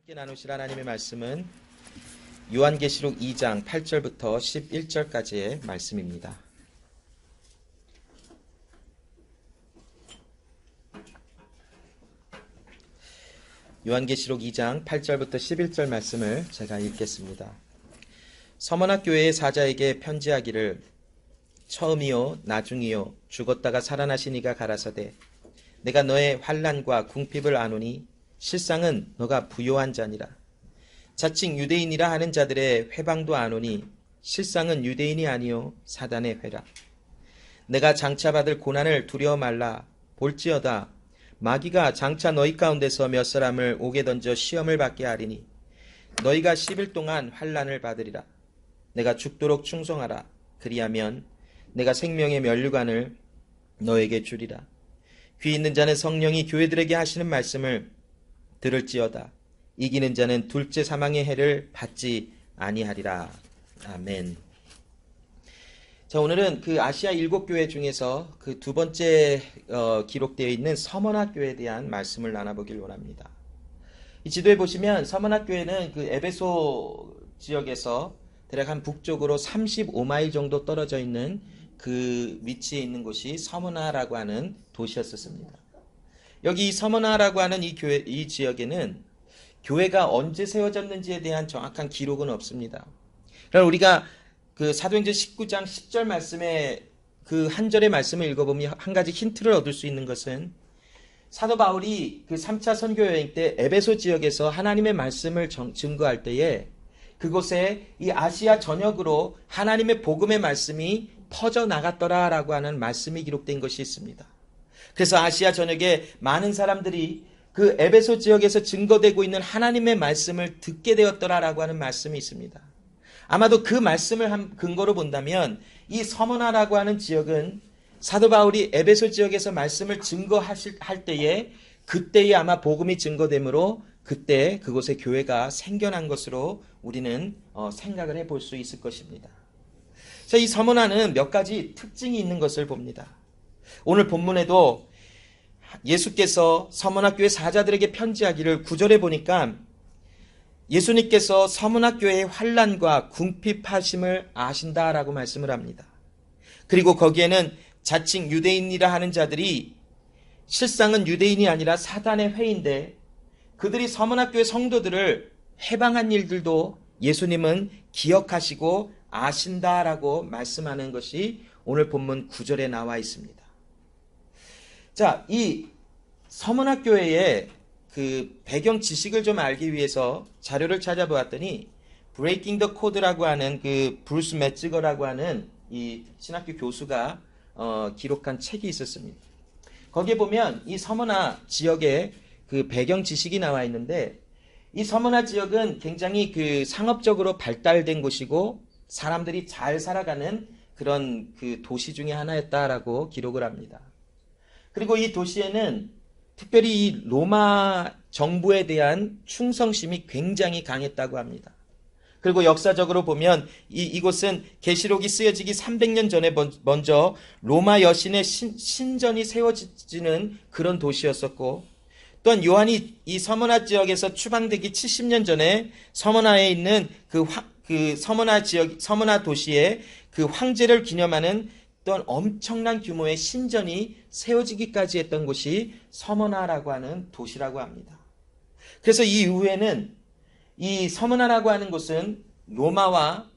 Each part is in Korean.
함께 나누실 하나님의 말씀은 요한계시록 2장 8절부터 11절까지의 말씀입니다. 요한계시록 2장 8절부터 11절 말씀을 제가 읽겠습니다. 서머나 교회의 사자에게 편지하기를 처음이요 나중이요 죽었다가 살아나신 이가 가라사대 내가 너의 환난과 궁핍을 아노니 실상은 너가 부요한 자니라. 자칭 유대인이라 하는 자들의 회방도 아노니 실상은 유대인이 아니요 사단의 회라. 내가 장차 받을 고난을 두려워 말라. 볼지어다 마귀가 장차 너희 가운데서 몇 사람을 옥에 던져 시험을 받게 하리니 너희가 10일 동안 환난을 받으리라. 내가 죽도록 충성하라. 그리하면 내가 생명의 면류관을 너에게 주리라. 귀 있는 자는 성령이 교회들에게 하시는 말씀을 들을지어다. 이기는 자는 둘째 사망의 해를 받지 아니하리라. 아멘. 자, 오늘은 그 아시아 7교회 중에서 그 두 번째 기록되어 있는 서머나 교회에 대한 말씀을 나눠보길 원합니다. 이 지도에 보시면 서머나 교회는 그 에베소 지역에서 대략 한 북쪽으로 35마일 정도 떨어져 있는 그 위치에 있는 곳이 서머나라고 하는 도시였었습니다. 여기 서머나라고 하는 이 지역에는 교회가 언제 세워졌는지에 대한 정확한 기록은 없습니다. 그럼 우리가 그 사도행전 19장 10절 말씀에 그 한 절의 말씀을 읽어보면 한 가지 힌트를 얻을 수 있는 것은 사도 바울이 그 3차 선교 여행 때 에베소 지역에서 하나님의 말씀을 증거할 때에 그곳에 이 아시아 전역으로 하나님의 복음의 말씀이 퍼져 나갔더라라고 하는 말씀이 기록된 것이 있습니다. 그래서 아시아 전역에 많은 사람들이 그 에베소 지역에서 증거되고 있는 하나님의 말씀을 듣게 되었더라라고 하는 말씀이 있습니다. 아마도 그 말씀을 근거로 본다면 이 서머나라고 하는 지역은 사도 바울이 에베소 지역에서 말씀을 증거할 때에 그때에 아마 복음이 증거되므로 그때 그곳에 교회가 생겨난 것으로 우리는 생각을 해볼 수 있을 것입니다. 자, 이 서머나는 몇 가지 특징이 있는 것을 봅니다. 오늘 본문에도 예수께서 서머나 교회 사자들에게 편지하기를 9절에 보니까 예수님께서 서머나 교회의 환난과 궁핍하심을 아신다라고 말씀을 합니다. 그리고 거기에는 자칭 유대인이라 하는 자들이 실상은 유대인이 아니라 사단의 회인데 그들이 서머나 교회 성도들을 해방한 일들도 예수님은 기억하시고 아신다라고 말씀하는 것이 오늘 본문 9절에 나와 있습니다. 자, 이 서머나 교회의 그 배경 지식을 좀 알기 위해서 자료를 찾아보았더니 브레이킹 더 코드라고 하는 그 브루스 매츠거라고 하는 이 신학교 교수가 기록한 책이 있었습니다. 거기에 보면 이 서머나 지역의 그 배경 지식이 나와 있는데 이 서머나 지역은 굉장히 그 상업적으로 발달된 곳이고 사람들이 잘 살아가는 그런 그 도시 중에 하나였다라고 기록을 합니다. 그리고 이 도시에는 특별히 이 로마 정부에 대한 충성심이 굉장히 강했다고 합니다. 그리고 역사적으로 보면 이곳은 계시록이 쓰여지기 300년 전에 먼저 로마 여신의 신전이 세워지는 그런 도시였었고 또한 요한이 이 서머나 지역에서 추방되기 70년 전에 서머나에 있는 그 서머나 지역, 서머나 도시의 그 황제를 기념하는 또한 엄청난 규모의 신전이 세워지기까지 했던 곳이 서머나라고 하는 도시라고 합니다. 그래서 이 이후에는 이 서머나라고 하는 곳은 로마와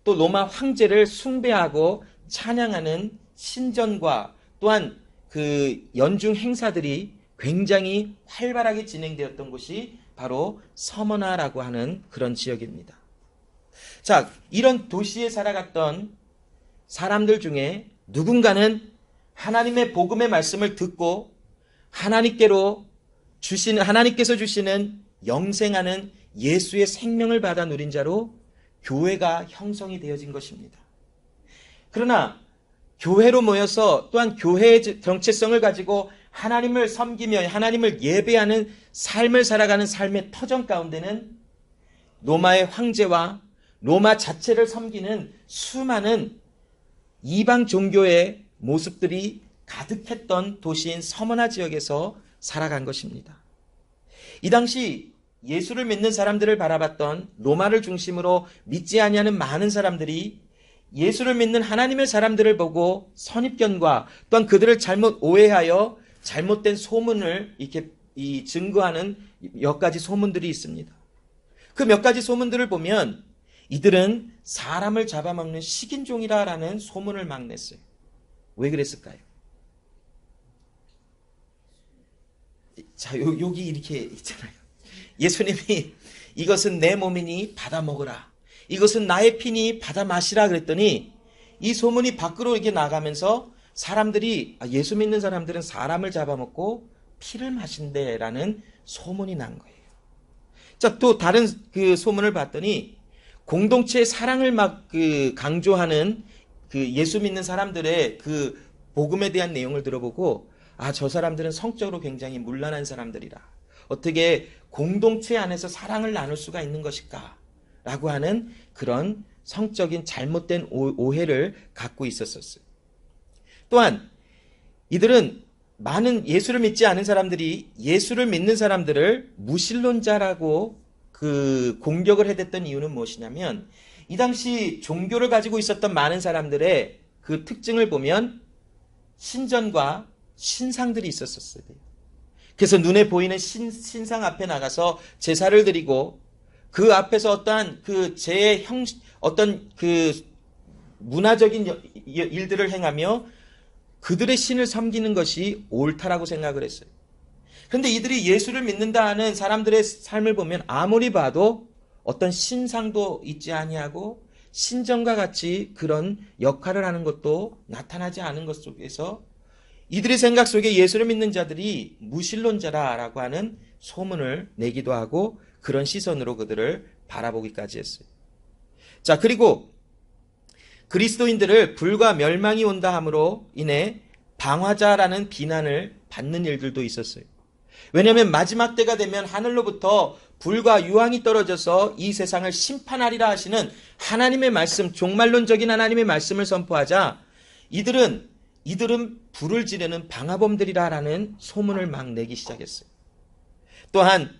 또 로마 황제를 숭배하고 찬양하는 신전과 또한 그 연중 행사들이 굉장히 활발하게 진행되었던 곳이 바로 서머나라고 하는 그런 지역입니다. 자, 이런 도시에 살아갔던 사람들 중에 누군가는 하나님의 복음의 말씀을 듣고 하나님께서 주시는 영생하는 예수의 생명을 받아 누린 자로 교회가 형성이 되어진 것입니다. 그러나 교회로 모여서 또한 교회의 정체성을 가지고 하나님을 섬기며 하나님을 예배하는 삶을 살아가는 삶의 터전 가운데는 로마의 황제와 로마 자체를 섬기는 수많은 이방 종교의 모습들이 가득했던 도시인 서머나 지역에서 살아간 것입니다. 이 당시 예수를 믿는 사람들을 바라봤던 로마를 중심으로 믿지 아니하는 많은 사람들이 예수를 믿는 하나님의 사람들을 보고 선입견과 또한 그들을 잘못 오해하여 잘못된 소문을 이렇게 증거하는 몇 가지 소문들이 있습니다. 그 몇 가지 소문들을 보면 이들은 사람을 잡아먹는 식인종이라는 소문을 막 냈어요. 왜 그랬을까요? 자, 여기 이렇게 있잖아요. 예수님이 이것은 내 몸이니 받아 먹으라. 이것은 나의 피니 받아 마시라 그랬더니 이 소문이 밖으로 이렇게 나가면서 사람들이 예수 믿는 사람들은 사람을 잡아먹고 피를 마신대라는 소문이 난 거예요. 자, 또 다른 그 소문을 봤더니 공동체의 사랑을 막 강조하는 그 예수 믿는 사람들의 그 복음에 대한 내용을 들어보고 저 사람들은 성적으로 굉장히 문란한 사람들이라. 어떻게 공동체 안에서 사랑을 나눌 수가 있는 것일까? 라고 하는 그런 성적인 잘못된 오해를 갖고 있었어요. 또한 이들은 많은 예수를 믿지 않은 사람들이 예수를 믿는 사람들을 무신론자라고 공격을 해댔던 이유는 무엇이냐면 이 당시 종교를 가지고 있었던 많은 사람들의 그 특징을 보면 신전과 신상들이 있었어요. 그래서 눈에 보이는 신상 앞에 나가서 제사를 드리고 그 앞에서 어떠한 어떤 문화적인 일들을 행하며 그들의 신을 섬기는 것이 옳다라고 생각을 했어요. 그런데 이들이 예수를 믿는다 하는 사람들의 삶을 보면 아무리 봐도 어떤 신상도 있지 아니하고 신전과 같이 그런 역할을 하는 것도 나타나지 않은 것 속에서 이들의 생각 속에 예수를 믿는 자들이 무신론자라고 하는 소문을 내기도 하고 그런 시선으로 그들을 바라보기까지 했어요. 자, 그리고 그리스도인들을 불과 멸망이 온다 함으로 인해 방화자라는 비난을 받는 일들도 있었어요. 왜냐하면 마지막 때가 되면 하늘로부터 불과 유황이 떨어져서 이 세상을 심판하리라 하시는 하나님의 말씀, 종말론적인 하나님의 말씀을 선포하자 이들은 불을 지르는 방화범들이라는 소문을 막 내기 시작했어요. 또한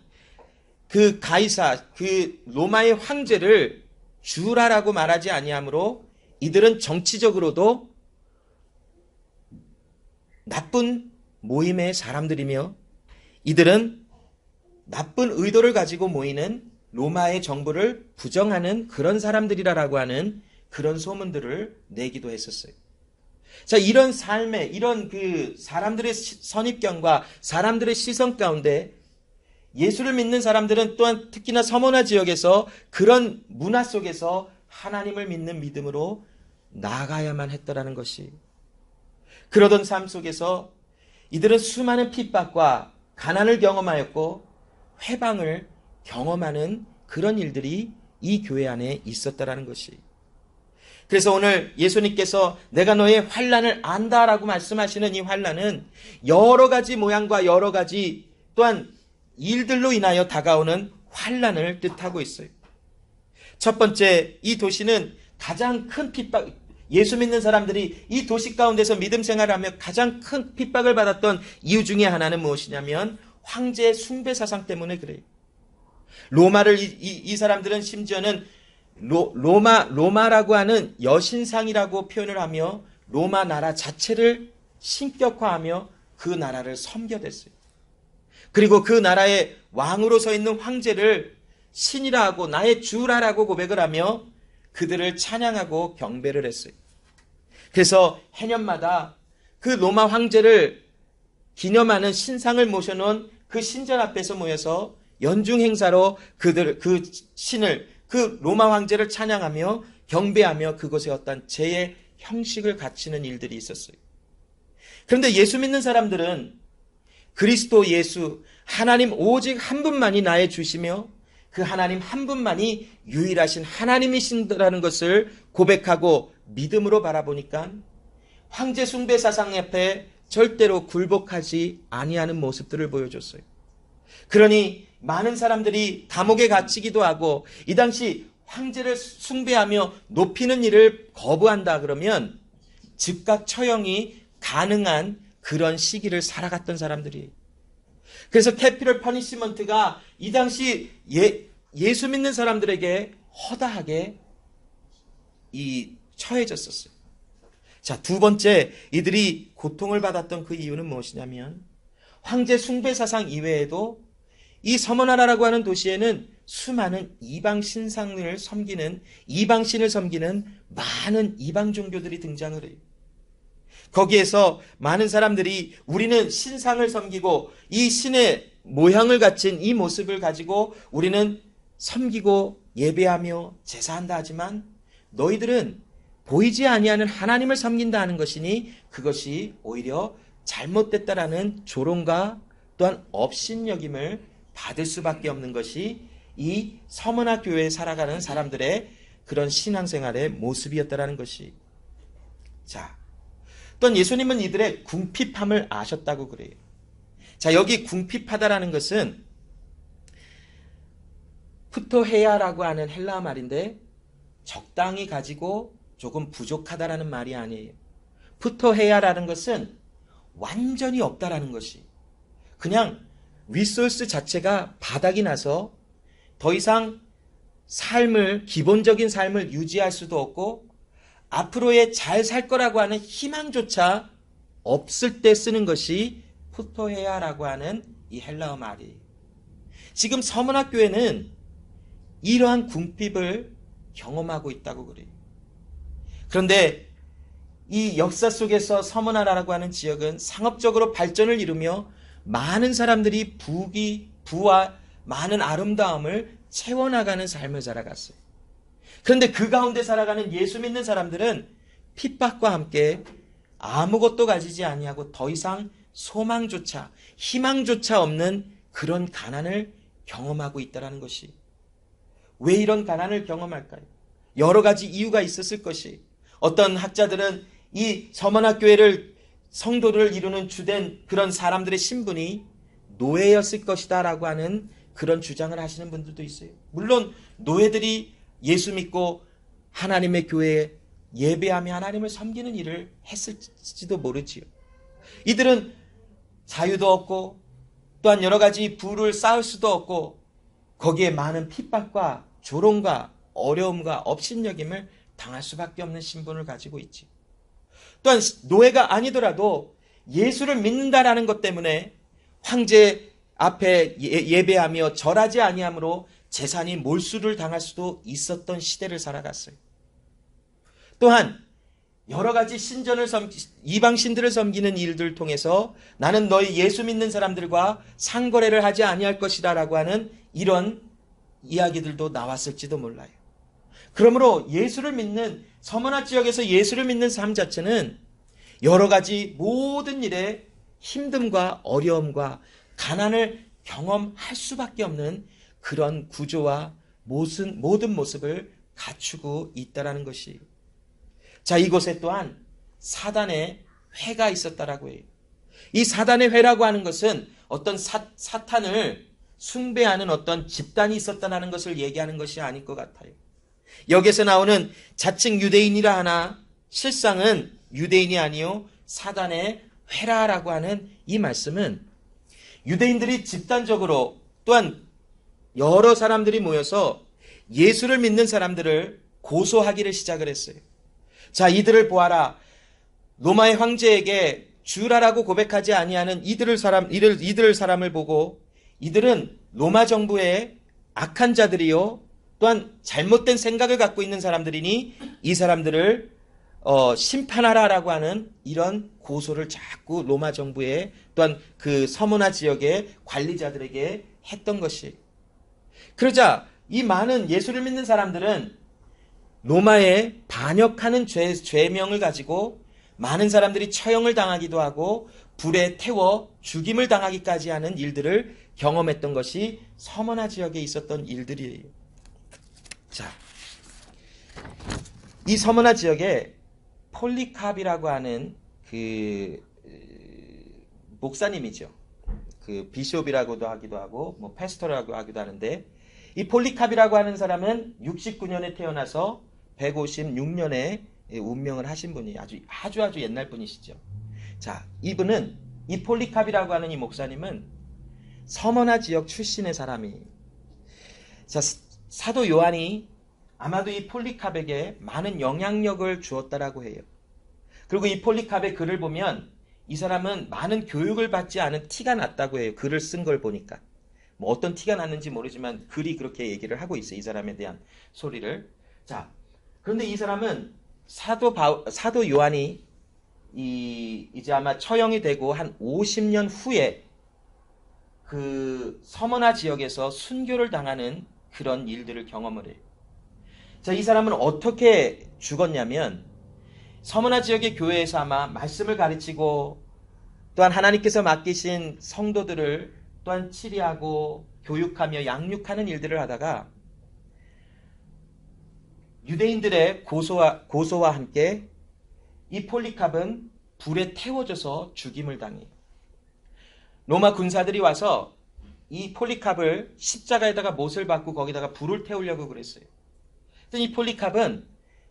그 가이사, 그 로마의 황제를 주라라고 말하지 아니하므로 이들은 정치적으로도 나쁜 모임의 사람들이며 이들은 나쁜 의도를 가지고 모이는 로마의 정부를 부정하는 그런 사람들이라고 하는 그런 소문들을 내기도 했었어요. 자, 이런 삶에, 이런 사람들의 선입견과 사람들의 시선 가운데 예수를 믿는 사람들은 또한 특히나 서머나 지역에서 그런 문화 속에서 하나님을 믿는 믿음으로 나아가야만 했더라는 것이, 그러던 삶 속에서 이들은 수많은 핍박과 가난을 경험하였고 회방을 경험하는 그런 일들이 이 교회 안에 있었다라는 것이. 그래서 오늘 예수님께서 내가 너의 환난을 안다라고 말씀하시는 이 환난은 여러 가지 모양과 여러 가지 또한 일들로 인하여 다가오는 환난을 뜻하고 있어요. 첫 번째, 이 도시는 가장 큰 핍박, 예수 믿는 사람들이 이 도시 가운데서 믿음 생활을 하며 가장 큰 핍박을 받았던 이유 중에 하나는 무엇이냐면 황제 숭배 사상 때문에 그래요. 로마를 이 사람들은 심지어는 로마라고 하는 여신상이라고 표현을 하며 로마 나라 자체를 신격화하며 그 나라를 섬겨댔어요. 그리고 그 나라의 왕으로 서 있는 황제를 신이라 하고 나의 주라라고 고백을 하며 그들을 찬양하고 경배를 했어요. 그래서 해년마다 그 로마 황제를 기념하는 신상을 모셔놓은 그 신전 앞에서 모여서 연중 행사로 그 신을, 그 로마 황제를 찬양하며 경배하며 그곳에 어떤 제의 형식을 갖추는 일들이 있었어요. 그런데 예수 믿는 사람들은 그리스도 예수, 하나님 오직 한 분만이 나의 주시며 그 하나님 한 분만이 유일하신 하나님이신다는 것을 고백하고 믿음으로 바라보니까 황제 숭배 사상 앞에 절대로 굴복하지 아니하는 모습들을 보여줬어요. 그러니 많은 사람들이 감옥에 갇히기도 하고 이 당시 황제를 숭배하며 높이는 일을 거부한다 그러면 즉각 처형이 가능한 그런 시기를 살아갔던 사람들이에요. 그래서 캐피럴 퍼니시먼트가 이 당시 예수 믿는 사람들에게 허다하게 처해졌었어요. 자, 두 번째, 이들이 고통을 받았던 그 이유는 무엇이냐면 황제 숭배 사상 이외에도 이 서머나라라고 하는 도시에는 수많은 이방 신상을 섬기는, 이방신을 섬기는 많은 이방 종교들이 등장을 해요. 거기에서 많은 사람들이 우리는 신상을 섬기고 이 신의 모양을 갖춘 이 모습을 가지고 우리는 섬기고 예배하며 제사한다 하지만 너희들은 보이지 아니하는 하나님을 섬긴다 하는 것이니 그것이 오히려 잘못됐다라는 조롱과 또한 업신여김을 받을 수밖에 없는 것이 이 서머나 교회에 살아가는 사람들의 그런 신앙생활의 모습이었다라는 것이. 자, 또한 예수님은 이들의 궁핍함을 아셨다고 그래요. 자, 여기 궁핍하다라는 것은 푸토헤야라고 하는 헬라어 말인데 적당히 가지고 조금 부족하다라는 말이 아니에요. 푸토헤야라는 것은 완전히 없다라는 것이. 그냥 리소스 자체가 바닥이 나서 더 이상 기본적인 삶을 유지할 수도 없고 앞으로의 잘 살 거라고 하는 희망조차 없을 때 쓰는 것이 푸토헤야라고 하는 이 헬라어 말이에요. 지금 서머나 교회는 이러한 궁핍을 경험하고 있다고 그래요. 그런데 이 역사 속에서 서머나라라고 하는 지역은 상업적으로 발전을 이루며 많은 사람들이 부와 많은 아름다움을 채워나가는 삶을 살아갔어요. 그런데 그 가운데 살아가는 예수 믿는 사람들은 핍박과 함께 아무것도 가지지 아니하고 더 이상 소망조차 희망조차 없는 그런 가난을 경험하고 있다는 것이. 왜 이런 가난을 경험할까요? 여러 가지 이유가 있었을 것이. 어떤 학자들은 이 서머나 교회를 성도를 이루는 주된 그런 사람들의 신분이 노예였을 것이다 라고 하는 그런 주장을 하시는 분들도 있어요. 물론 노예들이 예수 믿고 하나님의 교회에 예배하며 하나님을 섬기는 일을 했을지도 모르지요. 이들은 자유도 없고 또한 여러 가지 부를 쌓을 수도 없고 거기에 많은 핍박과 조롱과 어려움과 업신여김을 당할 수밖에 없는 신분을 가지고 있지. 또한 노예가 아니더라도 예수를 믿는다라는 것 때문에 황제 앞에 예배하며 절하지 아니함으로 재산이 몰수를 당할 수도 있었던 시대를 살아갔어요. 또한 여러 가지 이방 신들을 섬기는 일들을 통해서 나는 너희 예수 믿는 사람들과 상거래를 하지 아니할 것이다 라고 하는 이런 이야기들도 나왔을지도 몰라요. 그러므로 예수를 믿는 서머나 지역에서 예수를 믿는 삶 자체는 여러 가지 모든 일에 힘듦과 어려움과 가난을 경험할 수밖에 없는 그런 구조와 모든 모습을 갖추고 있다라는 것이. 자, 이곳에 또한 사단의 회가 있었다라고 해요. 이 사단의 회라고 하는 것은 어떤 사탄을 숭배하는 어떤 집단이 있었다는 것을 얘기하는 것이 아닐 것 같아요. 여기서 나오는 자칭 유대인이라 하나 실상은 유대인이 아니요 사단의 회라라고 하는 이 말씀은 유대인들이 집단적으로 또한 여러 사람들이 모여서 예수를 믿는 사람들을 고소하기를 시작을 했어요. 자, 이들을 보아라. 로마의 황제에게 주라라고 고백하지 아니하는 이들 사람을 보고 이들은 로마 정부의 악한 자들이요 또한 잘못된 생각을 갖고 있는 사람들이니 이 사람들을 심판하라라고 하는 이런 고소를 자꾸 로마 정부에 또한 그 서머나 지역의 관리자들에게 했던 것이. 그러자 이 많은 예수를 믿는 사람들은 로마에 반역하는 죄명을 가지고 많은 사람들이 처형을 당하기도 하고 불에 태워 죽임을 당하기까지 하는 일들을 경험했던 것이 서머나 지역에 있었던 일들이에요. 자, 이 서머나 지역에 폴리캅이라고 하는 그 목사님이죠. 그 비숍이라고도 하기도 하고 뭐 패스터라고 하기도 하는데 이 폴리캅이라고 하는 사람은 69년에 태어나서 156년에 운명을 하신 분이 아주 옛날 분이시죠. 자, 이분은 이 폴리캅이라고 하는 이 목사님은 서머나 지역 출신의 사람이. 자, 사도 요한이 아마도 이 폴리캅에게 많은 영향력을 주었다라고 해요. 그리고 이 폴리캅의 글을 보면 이 사람은 많은 교육을 받지 않은 티가 났다고 해요. 글을 쓴 걸 보니까. 뭐 어떤 티가 났는지 모르지만 글이 그렇게 얘기를 하고 있어요. 이 사람에 대한 소리를. 자, 그런데 이 사람은 사도 요한이 이제 아마 처형이 되고 한 50년 후에 그 서머나 지역에서 순교를 당하는 그런 일들을 경험을 해요. 자, 이 사람은 어떻게 죽었냐면 서머나 지역의 교회에서 아마 말씀을 가르치고 또한 하나님께서 맡기신 성도들을 또한 치리하고 교육하며 양육하는 일들을 하다가 유대인들의 고소와 함께 이 폴리캅은 불에 태워져서 죽임을 당해요. 로마 군사들이 와서 이 폴리캅을 십자가에다가 못을 박고 거기다가 불을 태우려고 그랬어요. 이 폴리캅은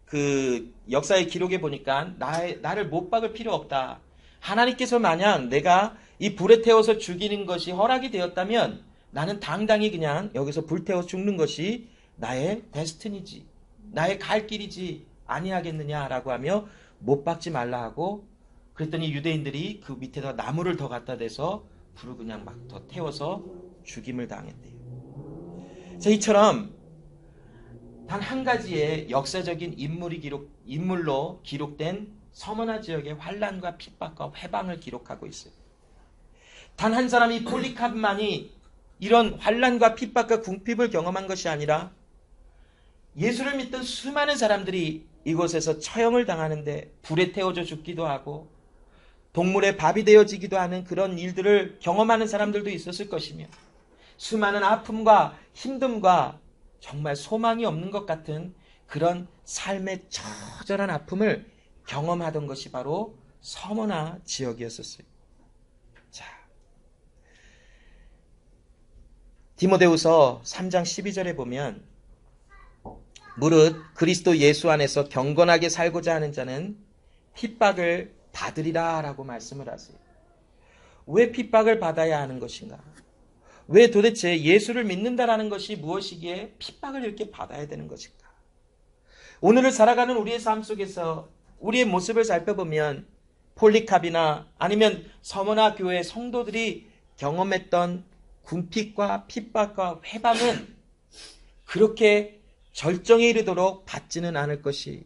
그 역사의 기록에 보니까 나를 못 박을 필요 없다. 하나님께서 만약 내가 이 불에 태워서 죽이는 것이 허락이 되었다면 나는 당당히 그냥 여기서 불태워 죽는 것이 나의 데스티니지, 나의 갈 길이지 아니하겠느냐라고 하며 못 박지 말라 하고, 그랬더니 유대인들이 그 밑에다 나무를 더 갖다 대서 불을 그냥 막 더 태워서 죽임을 당했대요. 자, 이처럼 단 한 가지의 역사적인 인물로 기록된 서머나 지역의 환란과 핍박과 회방을 기록하고 있어요. 단 한 사람이 폴리캅만이 이런 환란과 핍박과 궁핍을 경험한 것이 아니라 예수를 믿던 수많은 사람들이 이곳에서 처형을 당하는데 불에 태워져 죽기도 하고 동물의 밥이 되어지기도 하는 그런 일들을 경험하는 사람들도 있었을 것이며, 수많은 아픔과 힘듦과 정말 소망이 없는 것 같은 그런 삶의 처절한 아픔을 경험하던 것이 바로 서머나 지역이었었어요. 자, 디모데후서 3장 12절에 보면 무릇 그리스도 예수 안에서 경건하게 살고자 하는 자는 핍박을 받으리라 라고 말씀을 하세요. 왜 핍박을 받아야 하는 것인가? 왜 도대체 예수를 믿는다라는 것이 무엇이기에 핍박을 이렇게 받아야 되는 것인가? 오늘을 살아가는 우리의 삶 속에서 우리의 모습을 살펴보면 폴리캅이나 아니면 서머나 교회 성도들이 경험했던 궁핍과 핍박과 회방은 그렇게 절정에 이르도록 받지는 않을 것이.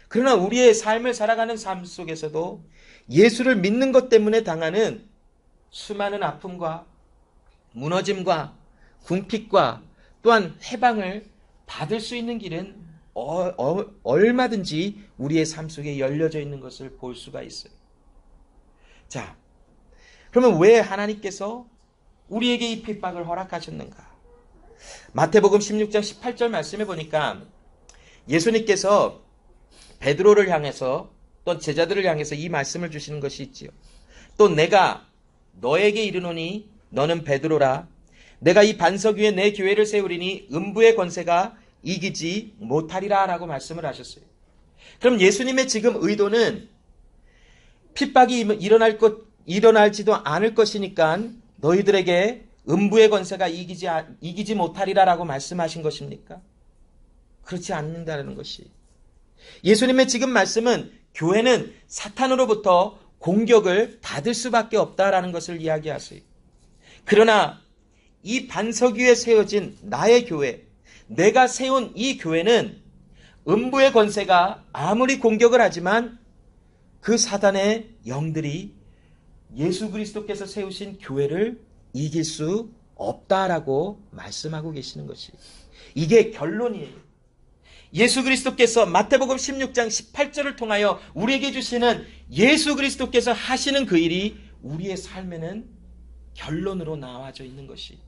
그러나 우리의 삶을 살아가는 삶 속에서도 예수를 믿는 것 때문에 당하는 수많은 아픔과 무너짐과 궁핍과 또한 회방을 받을 수 있는 길은 얼마든지 우리의 삶 속에 열려져 있는 것을 볼 수가 있어요. 자, 그러면 왜 하나님께서 우리에게 이 핍박을 허락하셨는가? 마태복음 16장 18절 말씀해 보니까 예수님께서 베드로를 향해서 또 제자들을 향해서 이 말씀을 주시는 것이 있지요. 또 내가 너에게 이르노니 너는 베드로라. 내가 이 반석 위에 내 교회를 세우리니 음부의 권세가 이기지 못하리라 라고 말씀을 하셨어요. 그럼 예수님의 지금 의도는 핍박이 일어날지도 않을 것이니까 너희들에게 음부의 권세가 이기지 못하리라 라고 말씀하신 것입니까? 그렇지 않는다는 것이. 예수님의 지금 말씀은 교회는 사탄으로부터 공격을 받을 수밖에 없다라는 것을 이야기하세요. 그러나 이 반석 위에 세워진 나의 교회, 내가 세운 이 교회는 음부의 권세가 아무리 공격을 하지만 그 사단의 영들이 예수 그리스도께서 세우신 교회를 이길 수 없다라고 말씀하고 계시는 것이, 이게 결론이에요. 예수 그리스도께서 마태복음 16장 18절을 통하여 우리에게 주시는 예수 그리스도께서 하시는 그 일이 우리의 삶에는 결론으로 나와져 있는 것이,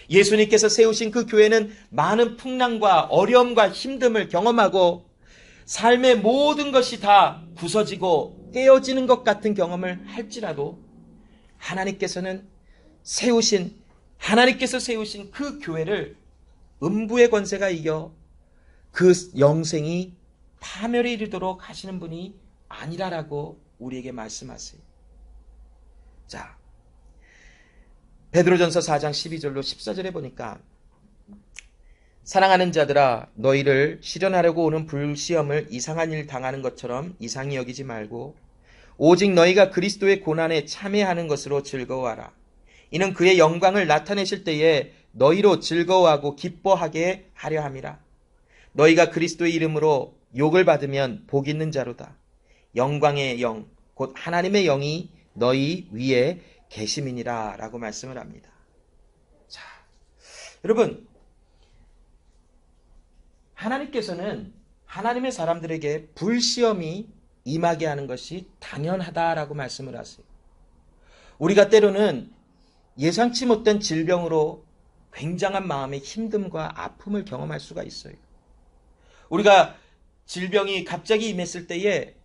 예수님께서 세우신 그 교회는 많은 풍랑과 어려움과 힘듦을 경험하고 삶의 모든 것이 다 부서지고 깨어지는 것 같은 경험을 할지라도 하나님께서 세우신 그 교회를 음부의 권세가 이겨 그 영생이 파멸에 이르도록 하시는 분이 아니라라고 우리에게 말씀하세요. 자, 베드로전서 4장 12절로 14절에 보니까 사랑하는 자들아 너희를 시련하려고 오는 불시험을 이상한 일 당하는 것처럼 이상히 여기지 말고 오직 너희가 그리스도의 고난에 참여하는 것으로 즐거워하라. 이는 그의 영광을 나타내실 때에 너희로 즐거워하고 기뻐하게 하려 함이라. 너희가 그리스도의 이름으로 욕을 받으면 복 있는 자로다. 영광의 영 곧 하나님의 영이 너희 위에 계심이니라 라고 말씀을 합니다. 자, 여러분, 하나님께서는 하나님의 사람들에게 불시험이 임하게 하는 것이 당연하다라고 말씀을 하세요. 우리가 때로는 예상치 못한 질병으로 굉장한 마음의 힘듦과 아픔을 경험할 수가 있어요. 우리가 질병이 갑자기 임했을 때에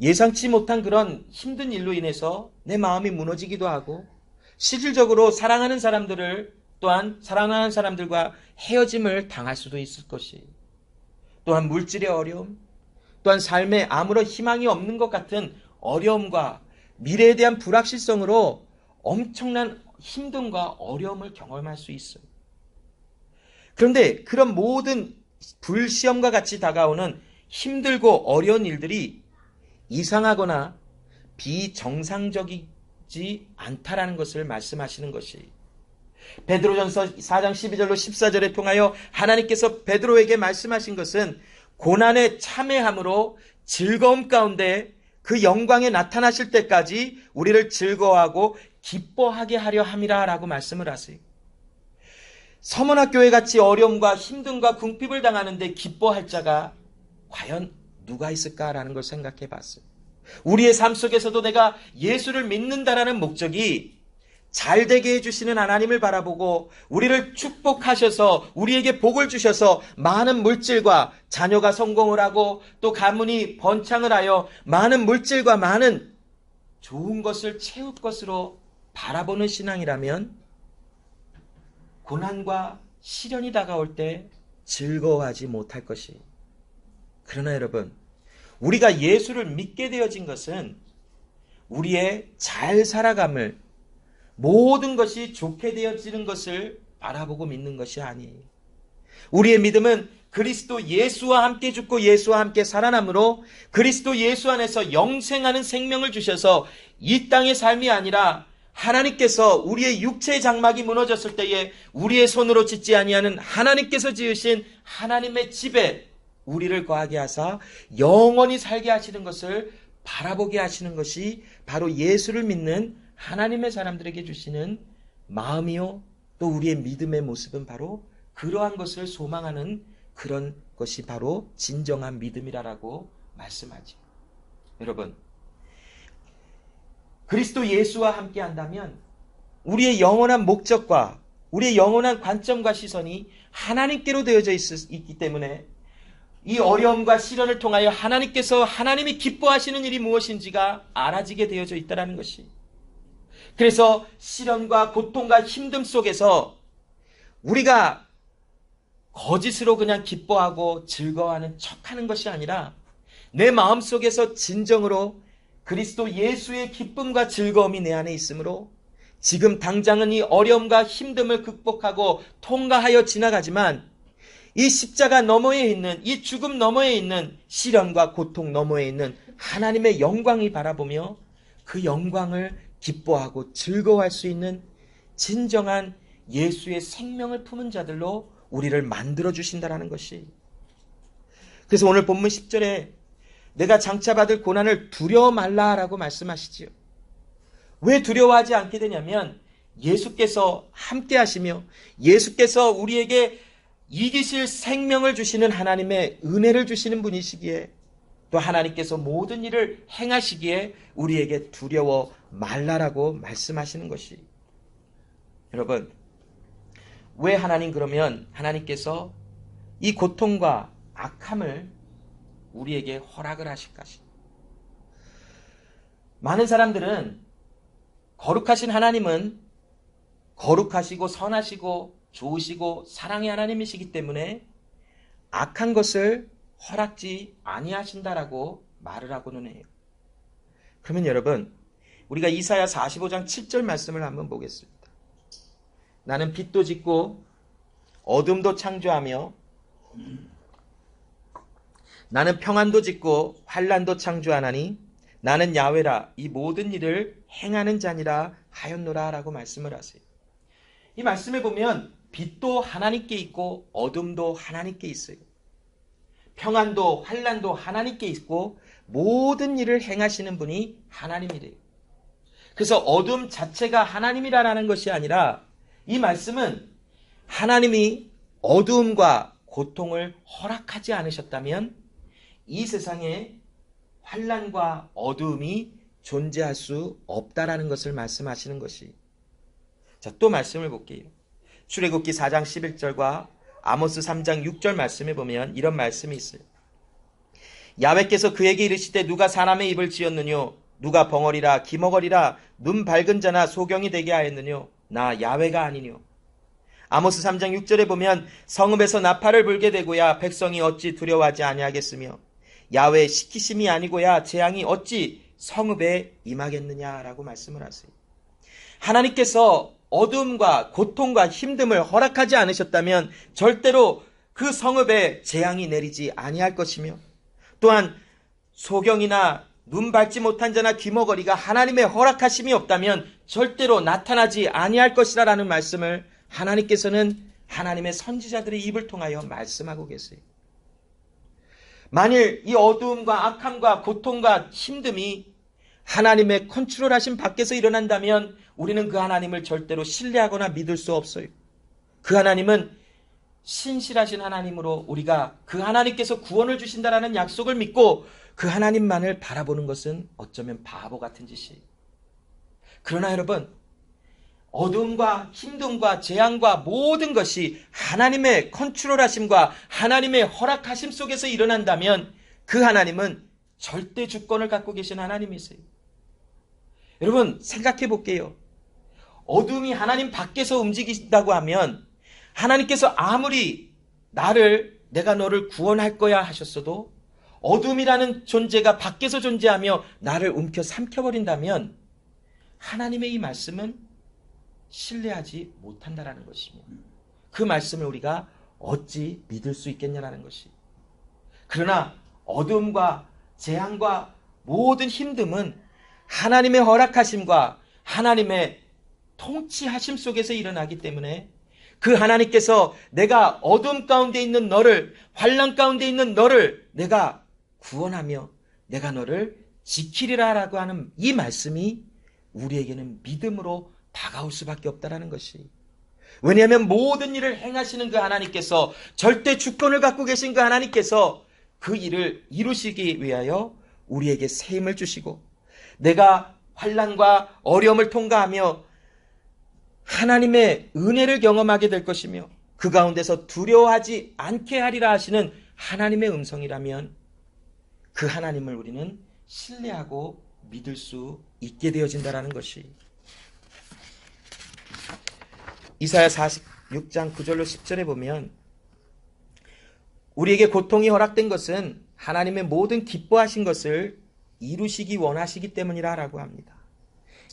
예상치 못한 그런 힘든 일로 인해서 내 마음이 무너지기도 하고 실질적으로 사랑하는 사람들을 또한 사랑하는 사람들과 헤어짐을 당할 수도 있을 것이 또한 물질의 어려움 또한 삶에 아무런 희망이 없는 것 같은 어려움과 미래에 대한 불확실성으로 엄청난 힘듦과 어려움을 경험할 수 있어요. 그런데 그런 모든 불시험과 같이 다가오는 힘들고 어려운 일들이 이상하거나 비정상적이지 않다라는 것을 말씀하시는 것이 베드로전서 4장 12절로 14절에 통하여 하나님께서 베드로에게 말씀하신 것은 고난에 참여함으로 즐거움 가운데 그 영광에 나타나실 때까지 우리를 즐거워하고 기뻐하게 하려 함이라 라고 말씀을 하세요. 서문학교회 같이 어려움과 힘듦과 궁핍을 당하는데 기뻐할 자가 과연 누가 있을까라는 걸 생각해 봤어요. 우리의 삶 속에서도 내가 예수를 믿는다라는 목적이 잘되게 해주시는 하나님을 바라보고 우리를 축복하셔서 우리에게 복을 주셔서 많은 물질과 자녀가 성공을 하고 또 가문이 번창을 하여 많은 물질과 많은 좋은 것을 채울 것으로 바라보는 신앙이라면 고난과 시련이 다가올 때 즐거워하지 못할 것이. 그러나 여러분, 우리가 예수를 믿게 되어진 것은 우리의 잘 살아감을 모든 것이 좋게 되어지는 것을 바라보고 믿는 것이 아니에요. 우리의 믿음은 그리스도 예수와 함께 죽고 예수와 함께 살아남으로 그리스도 예수 안에서 영생하는 생명을 주셔서 이 땅의 삶이 아니라 하나님께서 우리의 육체의 장막이 무너졌을 때에 우리의 손으로 짓지 아니하는 하나님께서 지으신 하나님의 집에 우리를 거하게 하사 영원히 살게 하시는 것을 바라보게 하시는 것이 바로 예수를 믿는 하나님의 사람들에게 주시는 마음이요 또 우리의 믿음의 모습은 바로 그러한 것을 소망하는 그런 것이 바로 진정한 믿음이라고 말씀하죠. 여러분, 그리스도 예수와 함께 한다면 우리의 영원한 목적과 우리의 영원한 관점과 시선이 하나님께로 되어져 있기 때문에 이 어려움과 시련을 통하여 하나님께서 하나님이 기뻐하시는 일이 무엇인지가 알아지게 되어져 있다는 것이. 그래서 시련과 고통과 힘듦 속에서 우리가 거짓으로 그냥 기뻐하고 즐거워하는 척하는 것이 아니라 내 마음속에서 진정으로 그리스도 예수의 기쁨과 즐거움이 내 안에 있으므로 지금 당장은 이 어려움과 힘듦을 극복하고 통과하여 지나가지만 이 십자가 너머에 있는 이 죽음 너머에 있는 시련과 고통 너머에 있는 하나님의 영광이 바라보며 그 영광을 기뻐하고 즐거워할 수 있는 진정한 예수의 생명을 품은 자들로 우리를 만들어 주신다라는 것이. 그래서 오늘 본문 10절에 내가 장차 받을 고난을 두려워 말라라고 말씀하시지요. 왜 두려워하지 않게 되냐면 예수께서 함께 하시며 예수께서 우리에게 이기실 생명을 주시는 하나님의 은혜를 주시는 분이시기에 또 하나님께서 모든 일을 행하시기에 우리에게 두려워 말라라고 말씀하시는 것이. 여러분, 왜 하나님 그러면 하나님께서 이 고통과 악함을 우리에게 허락을 하실 것이. 많은 사람들은 거룩하신 하나님은 거룩하시고 선하시고 좋으시고 사랑의 하나님이시기 때문에 악한 것을 허락지 아니하신다라고 말을 하고는 해요. 그러면 여러분, 우리가 이사야 45장 7절 말씀을 한번 보겠습니다. 나는 빛도 짓고 어둠도 창조하며 나는 평안도 짓고 환난도 창조하나니 나는 야훼라 이 모든 일을 행하는 자니라 하였노라 라고 말씀을 하세요. 이 말씀에 보면 빛도 하나님께 있고 어둠도 하나님께 있어요. 평안도 환난도 하나님께 있고 모든 일을 행하시는 분이 하나님이래요. 그래서 어둠 자체가 하나님이라는 것이 아니라 이 말씀은 하나님이 어두움과 고통을 허락하지 않으셨다면 이 세상에 환난과 어두움이 존재할 수 없다라는 것을 말씀하시는 것이. 자, 또 말씀을 볼게요. 출애굽기 4장 11절과 아모스 3장 6절 말씀에 보면 이런 말씀이 있어요. 야훼께서 그에게 이르시되 누가 사람의 입을 지었느뇨 누가 벙어리라 기머거리라 눈 밝은 자나 소경이 되게 하였느뇨 나 야훼가 아니뇨. 아모스 3장 6절에 보면 성읍에서 나팔을 불게 되고야 백성이 어찌 두려워하지 아니하겠으며 야훼의 시키심이 아니고야 재앙이 어찌 성읍에 임하겠느냐라고 말씀을 하세요. 하나님께서 어둠과 고통과 힘듦을 허락하지 않으셨다면 절대로 그 성읍에 재앙이 내리지 아니할 것이며 또한 소경이나 눈 밝지 못한 자나 귀머거리가 하나님의 허락하심이 없다면 절대로 나타나지 아니할 것이라는 말씀을 하나님께서는 하나님의 선지자들의 입을 통하여 말씀하고 계세요. 만일 이 어두움과 악함과 고통과 힘듦이 하나님의 컨트롤하신 밖에서 일어난다면 우리는 그 하나님을 절대로 신뢰하거나 믿을 수 없어요. 그 하나님은 신실하신 하나님으로 우리가 그 하나님께서 구원을 주신다라는 약속을 믿고 그 하나님만을 바라보는 것은 어쩌면 바보 같은 짓이에요. 그러나 여러분, 어둠과 힘듦과 재앙과 모든 것이 하나님의 컨트롤하심과 하나님의 허락하심 속에서 일어난다면 그 하나님은 절대 주권을 갖고 계신 하나님이세요. 여러분 생각해 볼게요. 어둠이 하나님 밖에서 움직인다고 하면 하나님께서 아무리 내가 너를 구원할 거야 하셨어도 어둠이라는 존재가 밖에서 존재하며 나를 움켜 삼켜버린다면 하나님의 이 말씀은 신뢰하지 못한다라는 것이며 그 말씀을 우리가 어찌 믿을 수 있겠냐라는 것이. 그러나 어둠과 재앙과 모든 힘듦은 하나님의 허락하심과 하나님의 통치하심 속에서 일어나기 때문에 그 하나님께서 내가 어둠 가운데 있는 너를, 환난 가운데 있는 너를 내가 구원하며 내가 너를 지키리라라고 하는 이 말씀이 우리에게는 믿음으로 다가올 수밖에 없다라는 것이. 왜냐하면 모든 일을 행하시는 그 하나님께서, 절대 주권을 갖고 계신 그 하나님께서 그 일을 이루시기 위하여 우리에게 새 힘을 주시고 내가 환난과 어려움을 통과하며 하나님의 은혜를 경험하게 될 것이며 그 가운데서 두려워하지 않게 하리라 하시는 하나님의 음성이라면 그 하나님을 우리는 신뢰하고 믿을 수 있게 되어진다라는 것이. 이사야 46장 9절로 10절에 보면 우리에게 고통이 허락된 것은 하나님의 모든 기뻐하신 것을 이루시기 원하시기 때문이라 라고 합니다.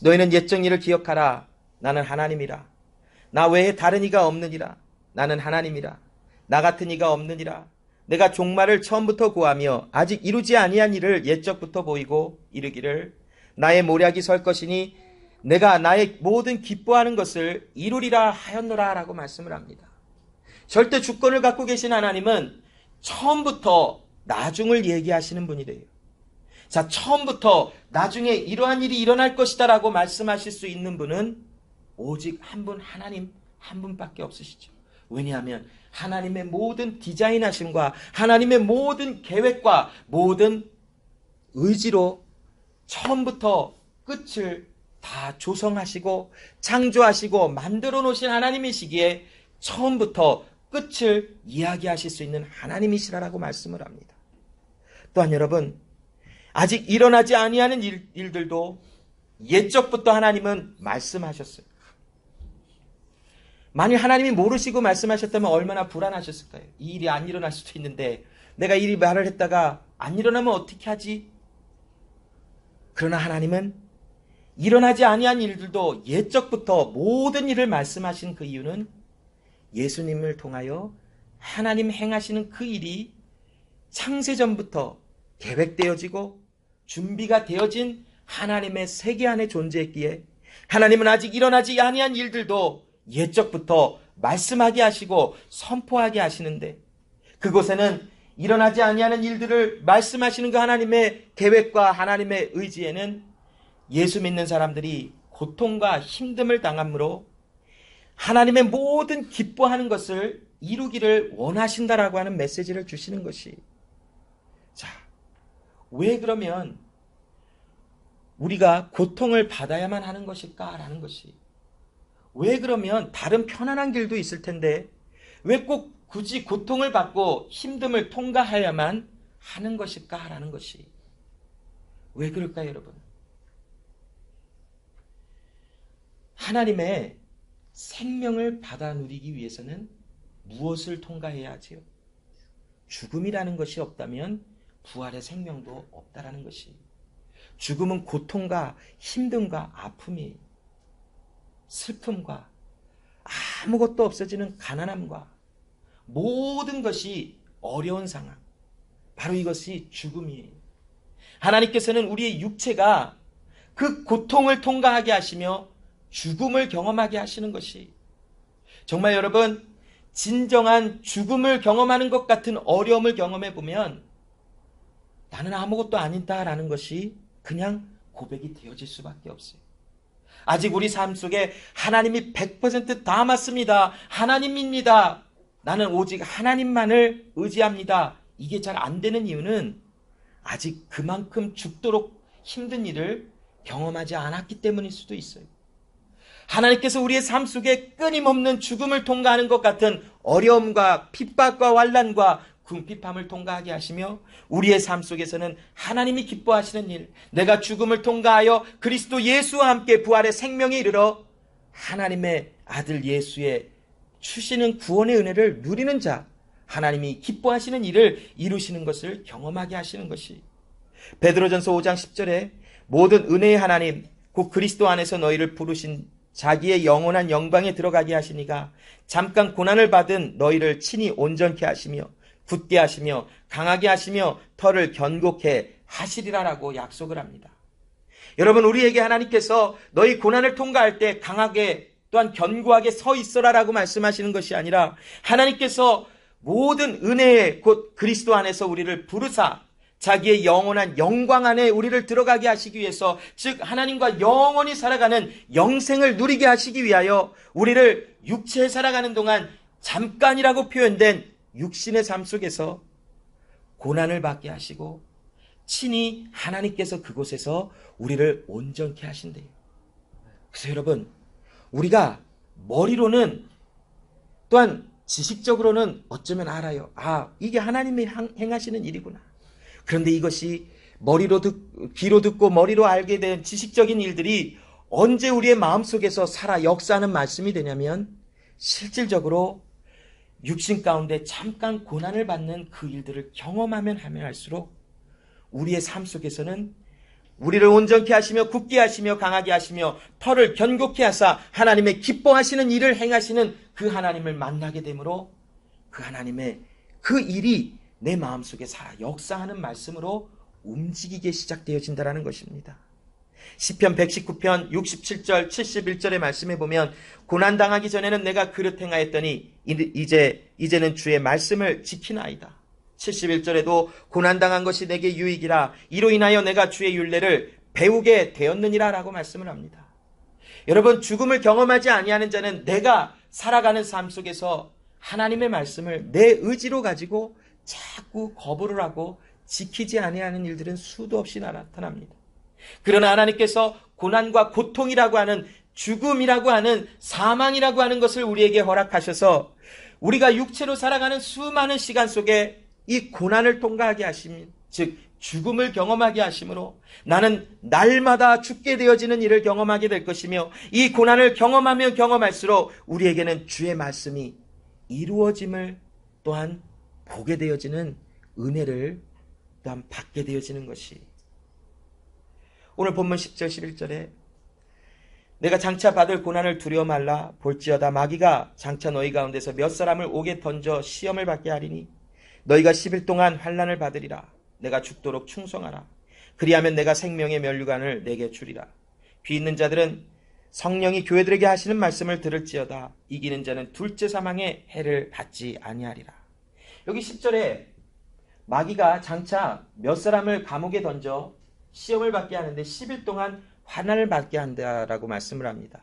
너희는 옛적 일을 기억하라. 나는 하나님이라. 나 외에 다른 이가 없느니라. 나는 하나님이라. 나 같은 이가 없느니라. 내가 종말을 처음부터 구하며 아직 이루지 아니한 일을 옛적부터 보이고 이르기를 나의 모략이 설 것이니 내가 나의 모든 기뻐하는 것을 이루리라 하였노라 라고 말씀을 합니다. 절대 주권을 갖고 계신 하나님은 처음부터 나중을 얘기하시는 분이래요. 자, 처음부터 나중에 이러한 일이 일어날 것이다 라고 말씀하실 수 있는 분은 오직 한 분, 하나님 한 분밖에 없으시죠. 왜냐하면 하나님의 모든 디자인하심과 하나님의 모든 계획과 모든 의지로 처음부터 끝을 다 조성하시고 창조하시고 만들어 놓으신 하나님이시기에 처음부터 끝을 이야기하실 수 있는 하나님이시라고 말씀을 합니다. 또한 여러분, 아직 일어나지 아니하는 일들도 옛적부터 하나님은 말씀하셨어요. 만일 하나님이 모르시고 말씀하셨다면 얼마나 불안하셨을까요? 이 일이 안 일어날 수도 있는데 내가 이 말을 했다가 안 일어나면 어떻게 하지? 그러나 하나님은 일어나지 아니한 일들도 옛적부터 모든 일을 말씀하신 그 이유는 예수님을 통하여 하나님 행하시는 그 일이 창세전부터 계획되어지고 준비가 되어진 하나님의 세계 안에 존재했기에 하나님은 아직 일어나지 아니한 일들도 옛적부터 말씀하게 하시고 선포하게 하시는데, 그곳에는 일어나지 아니하는 일들을 말씀하시는 그 하나님의 계획과 하나님의 의지에는 예수 믿는 사람들이 고통과 힘듦을 당함으로 하나님의 모든 기뻐하는 것을 이루기를 원하신다라고 하는 메시지를 주시는 것이, 자, 왜 그러면 우리가 고통을 받아야만 하는 것일까라는 것이, 왜 그러면 다른 편안한 길도 있을 텐데 왜 꼭 굳이 고통을 받고 힘듦을 통과해야만 하는 것일까라는 것이, 왜 그럴까요, 여러분? 하나님의 생명을 받아 누리기 위해서는 무엇을 통과해야 하지요? 죽음이라는 것이 없다면 부활의 생명도 없다라는 것이, 죽음은 고통과 힘듦과 아픔이, 슬픔과 아무것도 없어지는 가난함과 모든 것이 어려운 상황, 바로 이것이 죽음이에요. 하나님께서는 우리의 육체가 그 고통을 통과하게 하시며 죽음을 경험하게 하시는 것이, 정말 여러분, 진정한 죽음을 경험하는 것 같은 어려움을 경험해 보면 나는 아무것도 아니다라는 것이 그냥 고백이 되어질 수밖에 없어요. 아직 우리 삶 속에 하나님이 100% 다 맞습니다, 하나님입니다, 나는 오직 하나님만을 의지합니다, 이게 잘 안 되는 이유는 아직 그만큼 죽도록 힘든 일을 경험하지 않았기 때문일 수도 있어요. 하나님께서 우리의 삶 속에 끊임없는 죽음을 통과하는 것 같은 어려움과 핍박과 환난과 궁핍함을 통과하게 하시며, 우리의 삶 속에서는 하나님이 기뻐하시는 일, 내가 죽음을 통과하여 그리스도 예수와 함께 부활의 생명에 이르러 하나님의 아들 예수의 주시는 구원의 은혜를 누리는 자, 하나님이 기뻐하시는 일을 이루시는 것을 경험하게 하시는 것이, 베드로전서 5장 10절에 모든 은혜의 하나님 곧 그리스도 안에서 너희를 부르신 자기의 영원한 영광에 들어가게 하시니가 잠깐 고난을 받은 너희를 친히 온전케 하시며 굳게 하시며 강하게 하시며 터를 견고케 하시리라라고 약속을 합니다. 여러분, 우리에게 하나님께서 너희 고난을 통과할 때 강하게 또한 견고하게 서 있어라라고 말씀하시는 것이 아니라, 하나님께서 모든 은혜에 곧 그리스도 안에서 우리를 부르사 자기의 영원한 영광 안에 우리를 들어가게 하시기 위해서, 즉 하나님과 영원히 살아가는 영생을 누리게 하시기 위하여 우리를 육체에 살아가는 동안 잠깐이라고 표현된 육신의 삶 속에서 고난을 받게 하시고 친히 하나님께서 그곳에서 우리를 온전케 하신대요. 그래서 여러분, 우리가 머리로는 또한 지식적으로는 어쩌면 알아요. 아, 이게 하나님이 행하시는 일이구나. 그런데 이것이 귀로 듣고 머리로 알게 된 지식적인 일들이 언제 우리의 마음속에서 살아 역사하는 말씀이 되냐면, 실질적으로 육신 가운데 잠깐 고난을 받는 그 일들을 경험하면 하면 할수록 우리의 삶 속에서는 우리를 온전케 하시며 굳게 하시며 강하게 하시며 터를 견고케 하사 하나님의 기뻐하시는 일을 행하시는 그 하나님을 만나게 되므로 그 하나님의 그 일이 내 마음속에 살아 역사하는 말씀으로 움직이게 시작되어진다는 것입니다. 시편 119편 67절 71절의 말씀에 보면, 고난당하기 전에는 내가 그릇 행하였더니 이제는 주의 말씀을 지키나이다. 71절에도 고난당한 것이 내게 유익이라 이로 인하여 내가 주의 율례를 배우게 되었느니라 라고 말씀을 합니다. 여러분, 죽음을 경험하지 아니하는 자는 내가 살아가는 삶 속에서 하나님의 말씀을 내 의지로 가지고 자꾸 거부를 하고 지키지 아니하는 일들은 수도 없이 나타납니다. 그러나 하나님께서 고난과 고통이라고 하는, 죽음이라고 하는, 사망이라고 하는 것을 우리에게 허락하셔서 우리가 육체로 살아가는 수많은 시간 속에 이 고난을 통과하게 하심, 즉 죽음을 경험하게 하심으로 나는 날마다 죽게 되어지는 일을 경험하게 될 것이며, 이 고난을 경험하면 경험할수록 우리에게는 주의 말씀이 이루어짐을 또한 보게 되어지는 은혜를 또한 받게 되어지는 것이, 오늘 본문 10절 11절에 내가 장차 받을 고난을 두려워 말라. 볼지어다 마귀가 장차 너희 가운데서 몇 사람을 옥에 던져 시험을 받게 하리니 너희가 10일 동안 환난을 받으리라. 내가 죽도록 충성하라. 그리하면 내가 생명의 면류관을 내게 주리라. 귀 있는 자들은 성령이 교회들에게 하시는 말씀을 들을지어다. 이기는 자는 둘째 사망의 해를 받지 아니하리라. 여기 10절에 마귀가 장차 몇 사람을 감옥에 던져 시험을 받게 하는데 10일 동안 환난을 받게 한다라고 말씀을 합니다.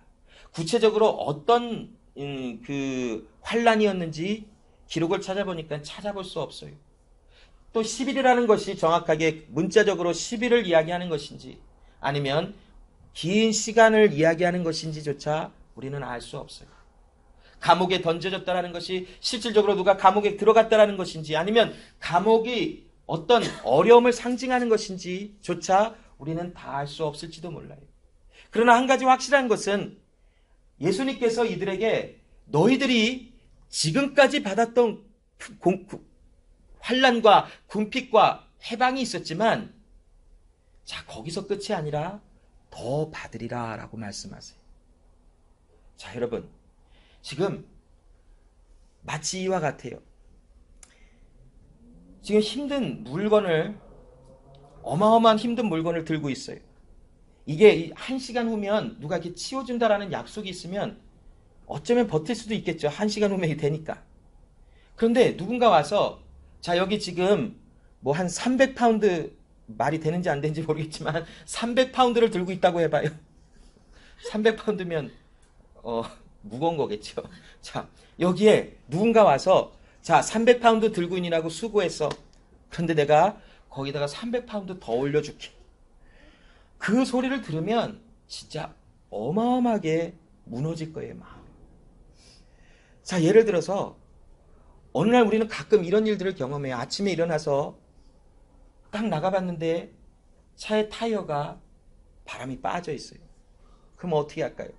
구체적으로 어떤 그 환난이었는지 기록을 찾아보니까 찾아볼 수 없어요. 또 10일이라는 것이 정확하게 문자적으로 10일을 이야기하는 것인지 아니면 긴 시간을 이야기하는 것인지조차 우리는 알 수 없어요. 감옥에 던져졌다라는 것이 실질적으로 누가 감옥에 들어갔다라는 것인지 아니면 감옥이 어떤 어려움을 상징하는 것인지조차 우리는 다 알 수 없을지도 몰라요. 그러나 한 가지 확실한 것은 예수님께서 이들에게 너희들이 지금까지 받았던 환난과 궁핍과 해방이 있었지만 자 거기서 끝이 아니라 더 받으리라 라고 말씀하세요. 자 여러분 지금 마치 이와 같아요. 지금 힘든 물건을 어마어마한 힘든 물건을 들고 있어요. 이게 1시간 후면 누가 이렇게 치워준다라는 약속이 있으면 어쩌면 버틸 수도 있겠죠. 1시간 후면 되니까. 그런데 누군가 와서 자 여기 지금 뭐 한 300파운드 말이 되는지 안 되는지 모르겠지만 300파운드를 들고 있다고 해봐요. 300파운드면 무거운 거겠죠. 자 여기에 누군가 와서 자 300파운드 들고 있느라고 수고했어. 그런데 내가 거기다가 300파운드 더 올려줄게. 그 소리를 들으면 진짜 어마어마하게 무너질 거예요. 마음. 자 예를 들어서 어느 날 우리는 가끔 이런 일들을 경험해요. 아침에 일어나서 딱 나가봤는데 차의 타이어가 바람이 빠져 있어요. 그럼 어떻게 할까요?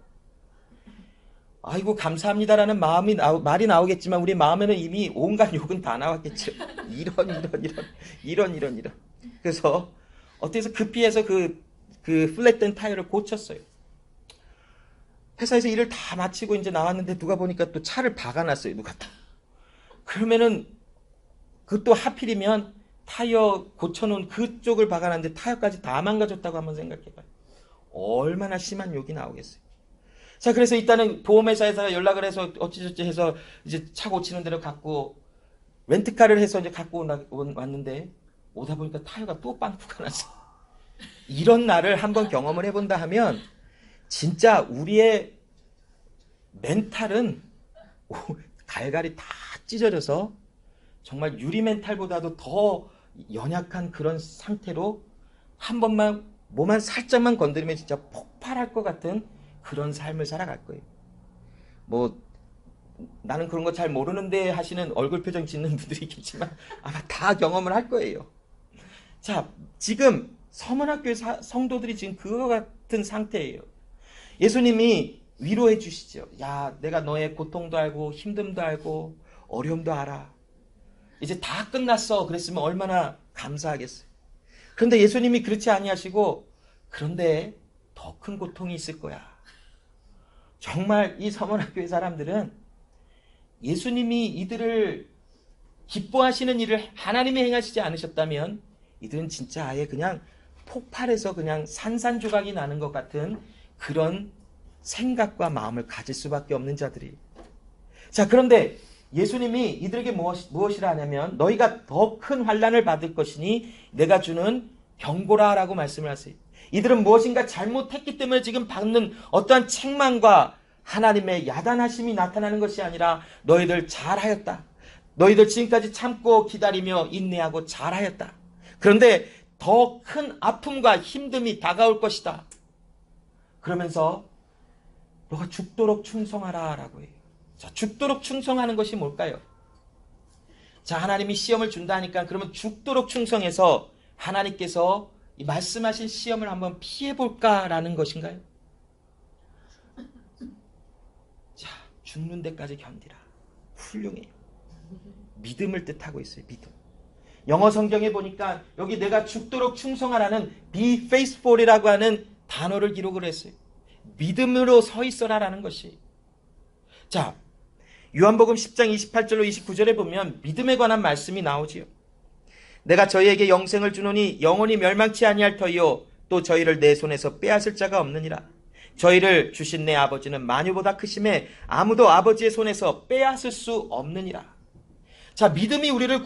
아이고 감사합니다라는 말이 나오겠지만 우리 마음에는 이미 온갖 욕은 다 나왔겠죠. 이런. 그래서 어때서 급히 해서 그 플랫된 타이어를 고쳤어요. 회사에서 일을 다 마치고 이제 나왔는데 누가 보니까 또 차를 박아놨어요. 누가 또. 그러면은 그것도 하필이면 타이어 고쳐놓은 그쪽을 박아놨는데 타이어까지 다 망가졌다고 한번 생각해봐요. 얼마나 심한 욕이 나오겠어요. 자, 그래서 일단은 보험회사에서 연락을 해서 어찌저찌 해서 이제 차 고치는 데로 갖고 렌트카를 해서 이제 갖고 왔는데 오다 보니까 타이어가 또 빵꾸가 났어요. 이런 날을 한번 경험을 해본다 하면 진짜 우리의 멘탈은 갈갈이 다 찢어져서 정말 유리 멘탈보다도 더 연약한 그런 상태로 한 번만 몸 한 살짝만 건드리면 진짜 폭발할 것 같은 그런 삶을 살아갈 거예요. 뭐 나는 그런 거 잘 모르는데 하시는 얼굴 표정 짓는 분들이 있겠지만 아마 다 경험을 할 거예요. 자, 지금 서문학교의 성도들이 지금 그거 같은 상태예요. 예수님이 위로해 주시죠. 야, 내가 너의 고통도 알고 힘듦도 알고 어려움도 알아. 이제 다 끝났어. 그랬으면 얼마나 감사하겠어요. 그런데 예수님이 그렇지 아니하시고 그런데 더 큰 고통이 있을 거야. 정말 이 서문학교의 사람들은 예수님이 이들을 기뻐하시는 일을 하나님이 행하시지 않으셨다면 이들은 진짜 아예 그냥 폭발해서 그냥 산산조각이 나는 것 같은 그런 생각과 마음을 가질 수밖에 없는 자들이. 자, 그런데 예수님이 이들에게 무엇이라 하냐면 너희가 더 큰 환난을 받을 것이니 내가 주는 경고라라고 말씀을 하세요. 이들은 무엇인가 잘못했기 때문에 지금 받는 어떠한 책망과 하나님의 야단하심이 나타나는 것이 아니라 너희들 잘하였다. 너희들 지금까지 참고 기다리며 인내하고 잘하였다. 그런데 더 큰 아픔과 힘듦이 다가올 것이다. 그러면서 너가 죽도록 충성하라 라고 해요. 자, 죽도록 충성하는 것이 뭘까요? 자, 하나님이 시험을 준다 하니까 그러면 죽도록 충성해서 하나님께서 이 말씀하신 시험을 한번 피해볼까라는 것인가요? 자, 죽는 데까지 견디라. 훌륭해요. 믿음을 뜻하고 있어요. 믿음. 영어 성경에 보니까 여기 내가 죽도록 충성하라는 be faithful이라고 하는 단어를 기록을 했어요. 믿음으로 서 있어라라는 것이. 자, 요한복음 10장 28절로 29절에 보면 믿음에 관한 말씀이 나오지요. 내가 저희에게 영생을 주노니 영원히 멸망치 아니할 터이요 또 저희를 내 손에서 빼앗을 자가 없느니라. 저희를 주신 내 아버지는 만유보다 크심에 아무도 아버지의 손에서 빼앗을 수 없느니라. 자, 믿음이 우리를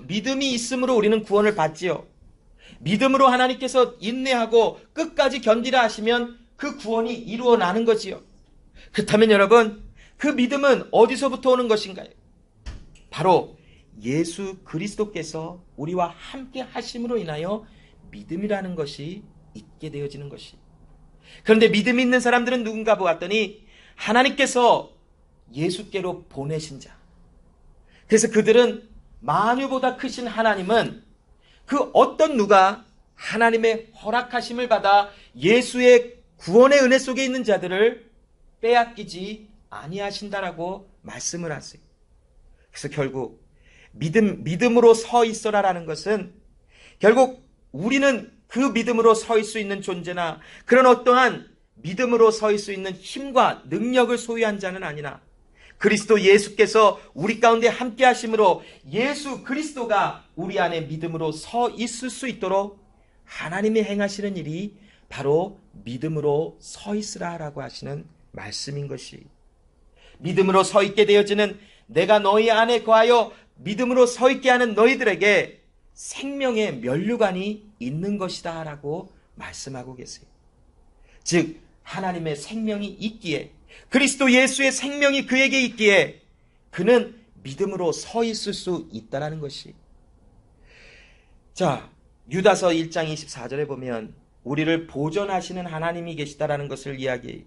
믿음이 있음으로 우리는 구원을 받지요. 믿음으로 하나님께서 인내하고 끝까지 견디라 하시면 그 구원이 이루어나는 거지요. 그렇다면 여러분, 그 믿음은 어디서부터 오는 것인가요? 바로 예수 그리스도께서 우리와 함께 하심으로 인하여 믿음이라는 것이 있게 되어지는 것이. 그런데 믿음이 있는 사람들은 누군가 보았더니 하나님께서 예수께로 보내신 자. 그래서 그들은 만유보다 크신 하나님은 그 어떤 누가 하나님의 허락하심을 받아 예수의 구원의 은혜 속에 있는 자들을 빼앗기지 아니하신다라고 말씀을 하세요. 그래서 결국 믿음으로 서 있어라라는 것은 결국 우리는 그 믿음으로 서 있을 수 있는 존재나 그런 어떠한 믿음으로 서 있을 수 있는 힘과 능력을 소유한 자는 아니나 그리스도 예수께서 우리 가운데 함께 하심으로 예수 그리스도가 우리 안에 믿음으로 서 있을 수 있도록 하나님이 행하시는 일이 바로 믿음으로 서 있으라라고 하시는 말씀인 것이. 믿음으로 서 있게 되어지는 내가 너희 안에 거하여 믿음으로 서 있게 하는 너희들에게 생명의 면류관이 있는 것이다 라고 말씀하고 계세요. 즉 하나님의 생명이 있기에 그리스도 예수의 생명이 그에게 있기에 그는 믿음으로 서 있을 수 있다라는 것이. 자, 유다서 1장 24절에 보면 우리를 보존하시는 하나님이 계시다라는 것을 이야기해요.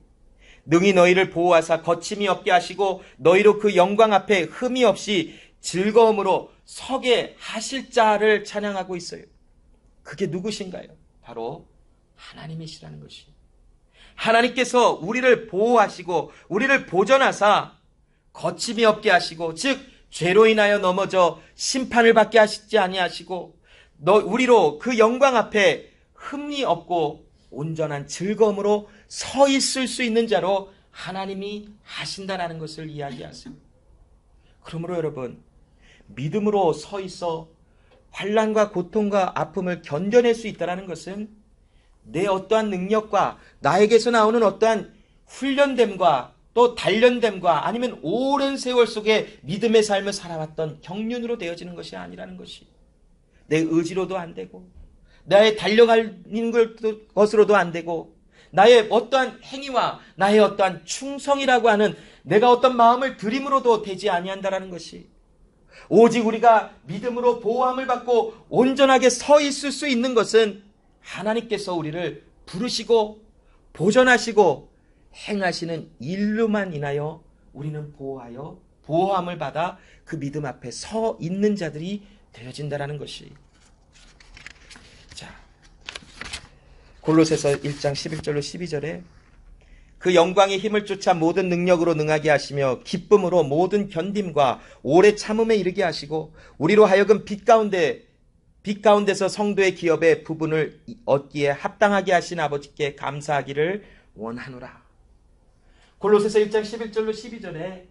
능히 너희를 보호하사 거침이 없게 하시고 너희로 그 영광 앞에 흠이 없이 즐거움으로 서게 하실 자를 찬양하고 있어요. 그게 누구신가요? 바로 하나님이시라는 것이. 하나님께서 우리를 보호하시고 우리를 보존하사 거침이 없게 하시고 즉 죄로 인하여 넘어져 심판을 받게 하시지 아니하시고 우리로 그 영광 앞에 흠이 없고 온전한 즐거움으로 서 있을 수 있는 자로 하나님이 하신다라는 것을 이야기하세요. 그러므로 여러분, 믿음으로 서 있어 환난과 고통과 아픔을 견뎌낼 수 있다는 것은 내 어떠한 능력과 나에게서 나오는 어떠한 훈련됨과 또 단련됨과 아니면 오랜 세월 속에 믿음의 삶을 살아왔던 경륜으로 되어지는 것이 아니라는 것이. 내 의지로도 안 되고 나의 달려가는 것으로도 안 되고 나의 어떠한 행위와 나의 어떠한 충성이라고 하는 내가 어떤 마음을 들임으로도 되지 아니한다라는 것이. 오직 우리가 믿음으로 보호함을 받고 온전하게 서 있을 수 있는 것은 하나님께서 우리를 부르시고 보존하시고 행하시는 일로만 인하여 우리는 보호함을 받아 그 믿음 앞에 서 있는 자들이 되어진다라는 것이. 자, 골로새서 1장 11절로 12절에 그 영광의 힘을 쫓아 모든 능력으로 능하게 하시며 기쁨으로 모든 견딤과 오래 참음에 이르게 하시고 우리로 하여금 빛 가운데서 성도의 기업의 부분을 얻기에 합당하게 하신 아버지께 감사하기를 원하노라. 골로새서 1장 11절로 12절에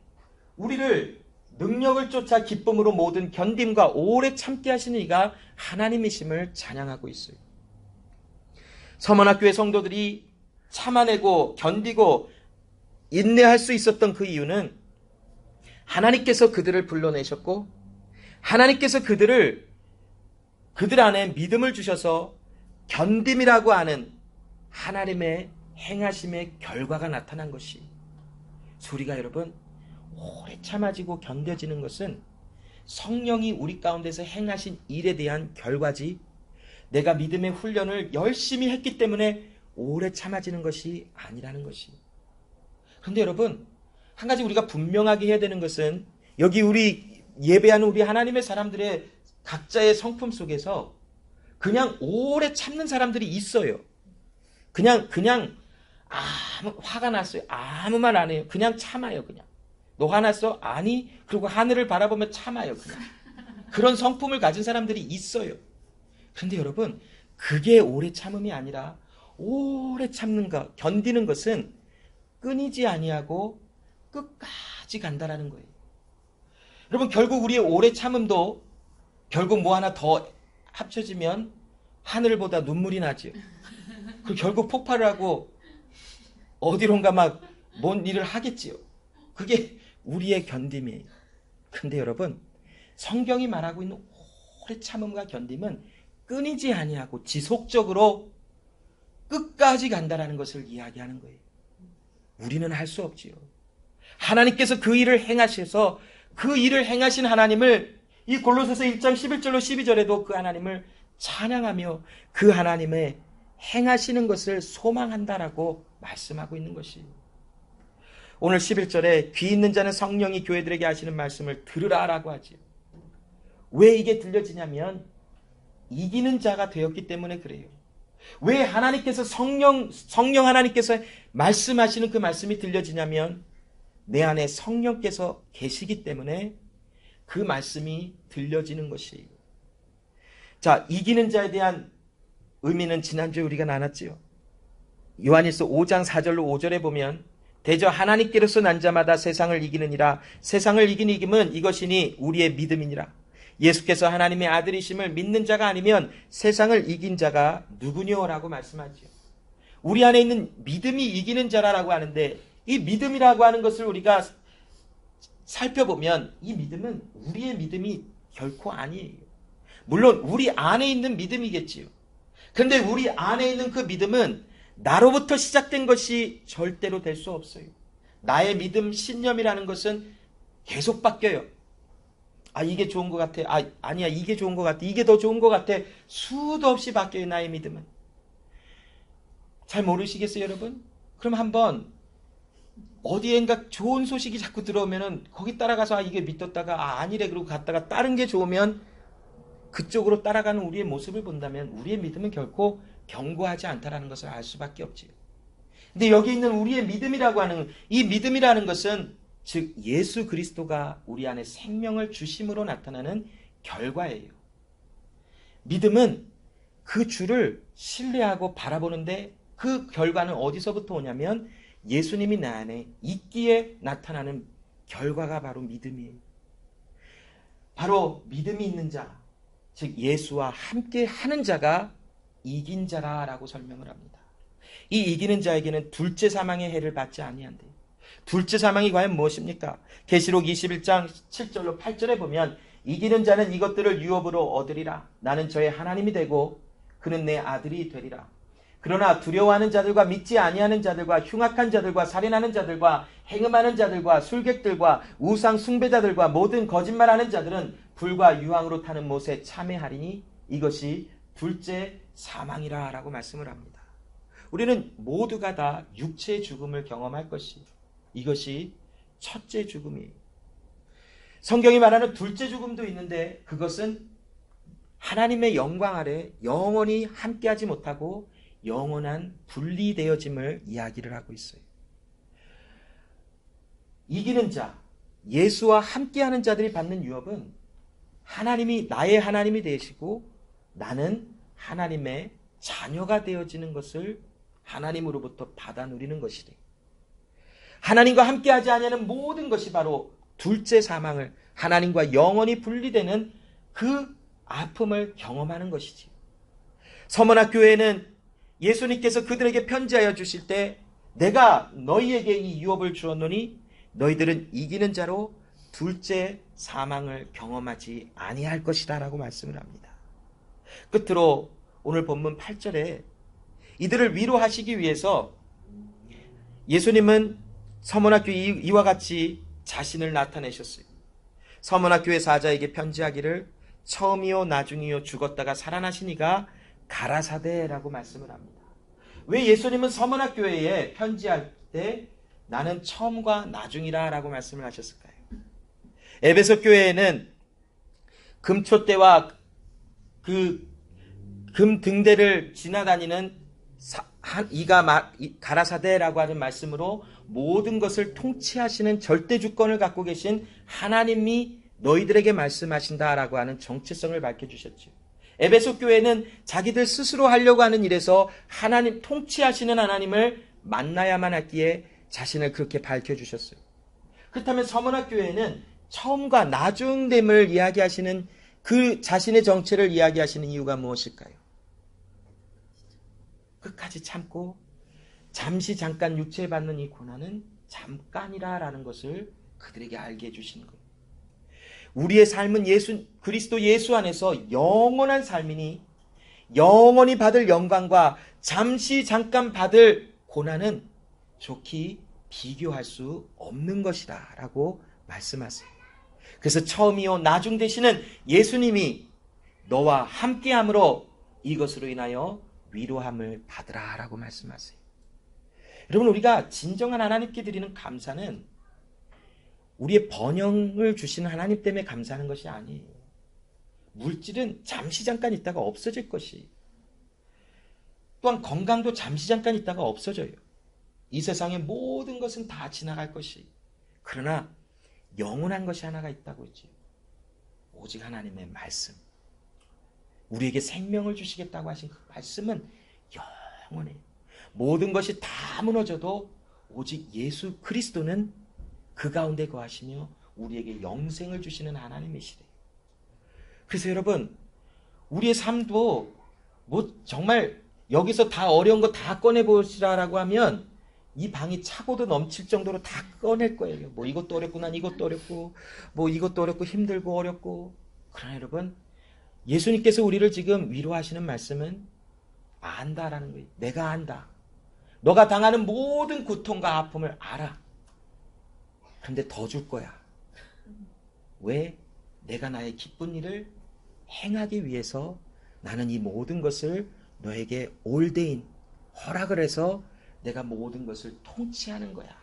우리를 능력을 쫓아 기쁨으로 모든 견딤과 오래 참게 하시는 이가 하나님이심을 찬양하고 있어요. 서머나교회 성도들이 참아내고 견디고 인내할 수 있었던 그 이유는 하나님께서 그들을 불러내셨고 하나님께서 그들 안에 믿음을 주셔서 견딤이라고 하는 하나님의 행하심의 결과가 나타난 것이. 우리가 여러분 오래 참아지고 견뎌지는 것은 성령이 우리 가운데서 행하신 일에 대한 결과지 내가 믿음의 훈련을 열심히 했기 때문에 오래 참아지는 것이 아니라는 것이. 그런데 여러분 한 가지 우리가 분명하게 해야 되는 것은 여기 우리 예배하는 우리 하나님의 사람들의 각자의 성품 속에서 그냥 오래 참는 사람들이 있어요. 그냥 화가 났어요. 아무 말 안 해요. 그냥 참아요. 그냥 너 화났어? 아니. 그리고 하늘을 바라보며 참아요. 그냥 그런 성품을 가진 사람들이 있어요. 그런데 여러분 그게 오래 참음이 아니라 오래 참는 것, 견디는 것은 끊이지 아니하고 끝까지 간다라는 거예요. 여러분, 결국 우리의 오래 참음도 결국 뭐 하나 더 합쳐지면 하늘보다 눈물이 나죠. 그 결국 폭발을 하고 어디론가 막 뭔 일을 하겠지요. 그게 우리의 견딤이에요. 근데 여러분, 성경이 말하고 있는 오래 참음과 견딤은 끊이지 아니하고 지속적으로 끝까지 간다라는 것을 이야기하는 거예요. 우리는 할 수 없지요. 하나님께서 그 일을 행하셔서 그 일을 행하신 하나님을 이 골로새서 1장 11절로 12절에도 그 하나님을 찬양하며 그 하나님의 행하시는 것을 소망한다라고 말씀하고 있는 것이에요. 오늘 11절에 귀 있는 자는 성령이 교회들에게 하시는 말씀을 들으라라고 하지요. 왜 이게 들려지냐면 이기는 자가 되었기 때문에 그래요. 왜 하나님께서 성령 하나님께서 말씀하시는 그 말씀이 들려지냐면 내 안에 성령께서 계시기 때문에 그 말씀이 들려지는 것이에요. 자, 이기는 자에 대한 의미는 지난주에 우리가 나눴지요. 요한일서 5장 4절로 5절에 보면 대저 하나님께로서 난 자마다 세상을 이기느니라. 세상을 이김은 이것이니 우리의 믿음이니라. 예수께서 하나님의 아들이심을 믿는 자가 아니면 세상을 이긴 자가 누구뇨라고 말씀하죠. 우리 안에 있는 믿음이 이기는 자라고 하는데 이 믿음이라고 하는 것을 우리가 살펴보면 이 믿음은 우리의 믿음이 결코 아니에요. 물론 우리 안에 있는 믿음이겠지요. 그런데 우리 안에 있는 그 믿음은 나로부터 시작된 것이 절대로 될 수 없어요. 나의 믿음, 신념이라는 것은 계속 바뀌어요. 아, 이게 좋은 것 같아. 아, 아니야, 이게 좋은 것 같아. 이게 더 좋은 것 같아. 수도 없이 바뀌어요, 나의 믿음은. 잘 모르시겠어요, 여러분? 그럼 한번 어디엔가 좋은 소식이 자꾸 들어오면은 거기 따라가서 아, 이게 믿었다가 아, 아니래 그러고 갔다가 다른 게 좋으면 그쪽으로 따라가는 우리의 모습을 본다면 우리의 믿음은 결코 견고하지 않다라는 것을 알 수밖에 없지요. 근데 여기 있는 우리의 믿음이라고 하는 이 믿음이라는 것은 즉 예수 그리스도가 우리 안에 생명을 주심으로 나타나는 결과예요. 믿음은 그 주를 신뢰하고 바라보는데 그 결과는 어디서부터 오냐면 예수님이 내 안에 있기에 나타나는 결과가 바로 믿음이에요. 바로 믿음이 있는 자, 즉 예수와 함께 하는 자가 이긴 자라라고 설명을 합니다. 이 이기는 자에게는 둘째 사망의 해를 받지 아니한대요. 둘째 사망이 과연 무엇입니까? 계시록 21장 7절로 8절에 보면 이기는 자는 이것들을 유업으로 얻으리라. 나는 저의 하나님이 되고 그는 내 아들이 되리라. 그러나 두려워하는 자들과 믿지 아니하는 자들과 흉악한 자들과 살인하는 자들과 행음하는 자들과 술객들과 우상 숭배자들과 모든 거짓말하는 자들은 불과 유황으로 타는 못에 참회하리니 이것이 둘째 사망이라 라고 말씀을 합니다. 우리는 모두가 다 육체의 죽음을 경험할 것이에요. 이것이 첫째 죽음이에요. 성경이 말하는 둘째 죽음도 있는데 그것은 하나님의 영광 아래 영원히 함께하지 못하고 영원한 분리되어짐을 이야기를 하고 있어요. 이기는 자, 예수와 함께하는 자들이 받는 유업은 하나님이 나의 하나님이 되시고 나는 하나님의 자녀가 되어지는 것을 하나님으로부터 받아 누리는 것이래. 하나님과 함께하지 아니하는 모든 것이 바로 둘째 사망을 하나님과 영원히 분리되는 그 아픔을 경험하는 것이지. 서문학교회는 예수님께서 그들에게 편지하여 주실 때 내가 너희에게 이 유업을 주었노니 너희들은 이기는 자로 둘째 사망을 경험하지 아니할 것이다 라고 말씀을 합니다. 끝으로 오늘 본문 8절에 이들을 위로하시기 위해서 예수님은 서문학교 이와 같이 자신을 나타내셨어요. 서문학교의 사자에게 편지하기를 처음이요 나중이요 죽었다가 살아나시니가 가라사대라고 말씀을 합니다. 왜 예수님은 서문학교회에 편지할 때 나는 처음과 나중이라 라고 말씀을 하셨을까요? 에베소 교회에는 금초대와 그 금등대를 지나다니는 이가 가라사대라고 하는 말씀으로 모든 것을 통치하시는 절대 주권을 갖고 계신 하나님이 너희들에게 말씀하신다라고 하는 정체성을 밝혀주셨죠. 에베소 교회는 자기들 스스로 하려고 하는 일에서 하나님, 통치하시는 하나님을 만나야만 했기에 자신을 그렇게 밝혀주셨어요. 그렇다면 서머나 교회는 처음과 나중됨을 이야기하시는, 그 자신의 정체를 이야기하시는 이유가 무엇일까요? 끝까지 참고 잠시 잠깐 육체에 받는 이 고난은 잠깐이라라는 것을 그들에게 알게 해주시는 거예요. 우리의 삶은 그리스도 예수 안에서 영원한 삶이니 영원히 받을 영광과 잠시 잠깐 받을 고난은 좋게 비교할 수 없는 것이다 라고 말씀하세요. 그래서 처음이요 나중 되시는 예수님이 너와 함께함으로 이것으로 인하여 위로함을 받으라 라고 말씀하세요. 여러분, 우리가 진정한 하나님께 드리는 감사는 우리의 번영을 주시는 하나님 때문에 감사하는 것이 아니에요. 물질은 잠시 잠깐 있다가 없어질 것이, 또한 건강도 잠시 잠깐 있다가 없어져요. 이 세상의 모든 것은 다 지나갈 것이, 그러나 영원한 것이 하나가 있다고 했죠. 오직 하나님의 말씀, 우리에게 생명을 주시겠다고 하신 그 말씀은 영원해요. 모든 것이 다 무너져도 오직 예수 그리스도는 그 가운데 거하시며 우리에게 영생을 주시는 하나님이시래요. 그래서 여러분, 우리의 삶도 뭐 정말 여기서 다 어려운 거 다 꺼내보시라라고 하면 이 방이 차고도 넘칠 정도로 다 꺼낼 거예요. 뭐 이것도 어렵고 난 이것도 어렵고 뭐 이것도 어렵고 힘들고 어렵고. 그러나 여러분, 예수님께서 우리를 지금 위로하시는 말씀은 안다라는 거예요. 내가 안다. 너가 당하는 모든 고통과 아픔을 알아. 그런데 더 줄 거야. 왜? 내가 나의 기쁜 일을 행하기 위해서 나는 이 모든 것을 너에게 올대인 허락을 해서 내가 모든 것을 통치하는 거야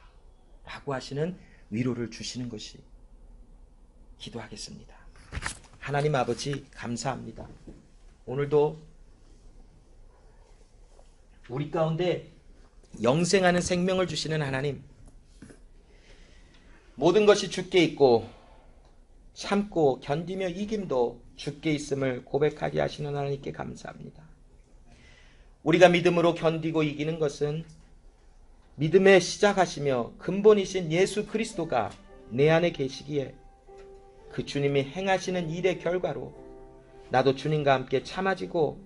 라고 하시는 위로를 주시는 것이. 기도하겠습니다. 하나님 아버지, 감사합니다. 오늘도 우리 가운데 영생하는 생명을 주시는 하나님, 모든 것이 주께 있고 참고 견디며 이김도 주께 있음을 고백하게 하시는 하나님께 감사합니다. 우리가 믿음으로 견디고 이기는 것은 믿음의 시작하시며 근본이신 예수 그리스도가 내 안에 계시기에 그 주님이 행하시는 일의 결과로 나도 주님과 함께 참아지고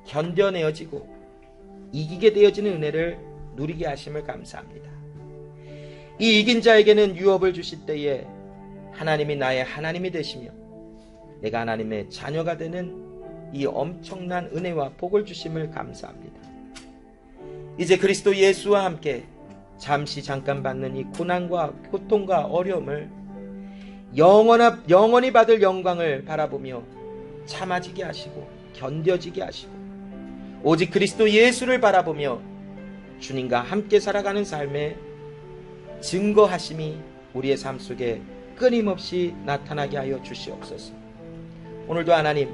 견뎌내어지고 이기게 되어지는 은혜를 누리게 하심을 감사합니다. 이 이긴 자에게는 유업을 주실 때에 하나님이 나의 하나님이 되시며 내가 하나님의 자녀가 되는 이 엄청난 은혜와 복을 주심을 감사합니다. 이제 그리스도 예수와 함께 잠시 잠깐 받는 이 고난과 고통과 어려움을 영원히 받을 영광을 바라보며 참아지게 하시고 견뎌지게 하시고 오직 그리스도 예수를 바라보며 주님과 함께 살아가는 삶의 증거하심이 우리의 삶 속에 끊임없이 나타나게 하여 주시옵소서. 오늘도 하나님,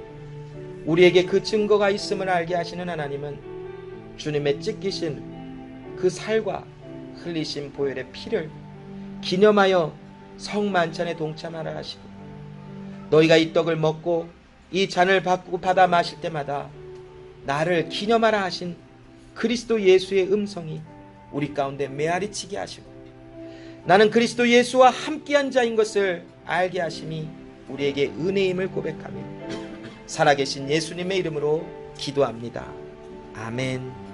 우리에게 그 증거가 있음을 알게 하시는 하나님은 주님의 찢기신 그 살과 흘리신 보혈의 피를 기념하여 성만찬에 동참하라 하시고 너희가 이 떡을 먹고 이 잔을 받아 마실 때마다 나를 기념하라 하신 그리스도 예수의 음성이 우리 가운데 메아리치게 하시고 나는 그리스도 예수와 함께한 자인 것을 알게 하심이 우리에게 은혜임을 고백하며 살아계신 예수님의 이름으로 기도합니다. 아멘.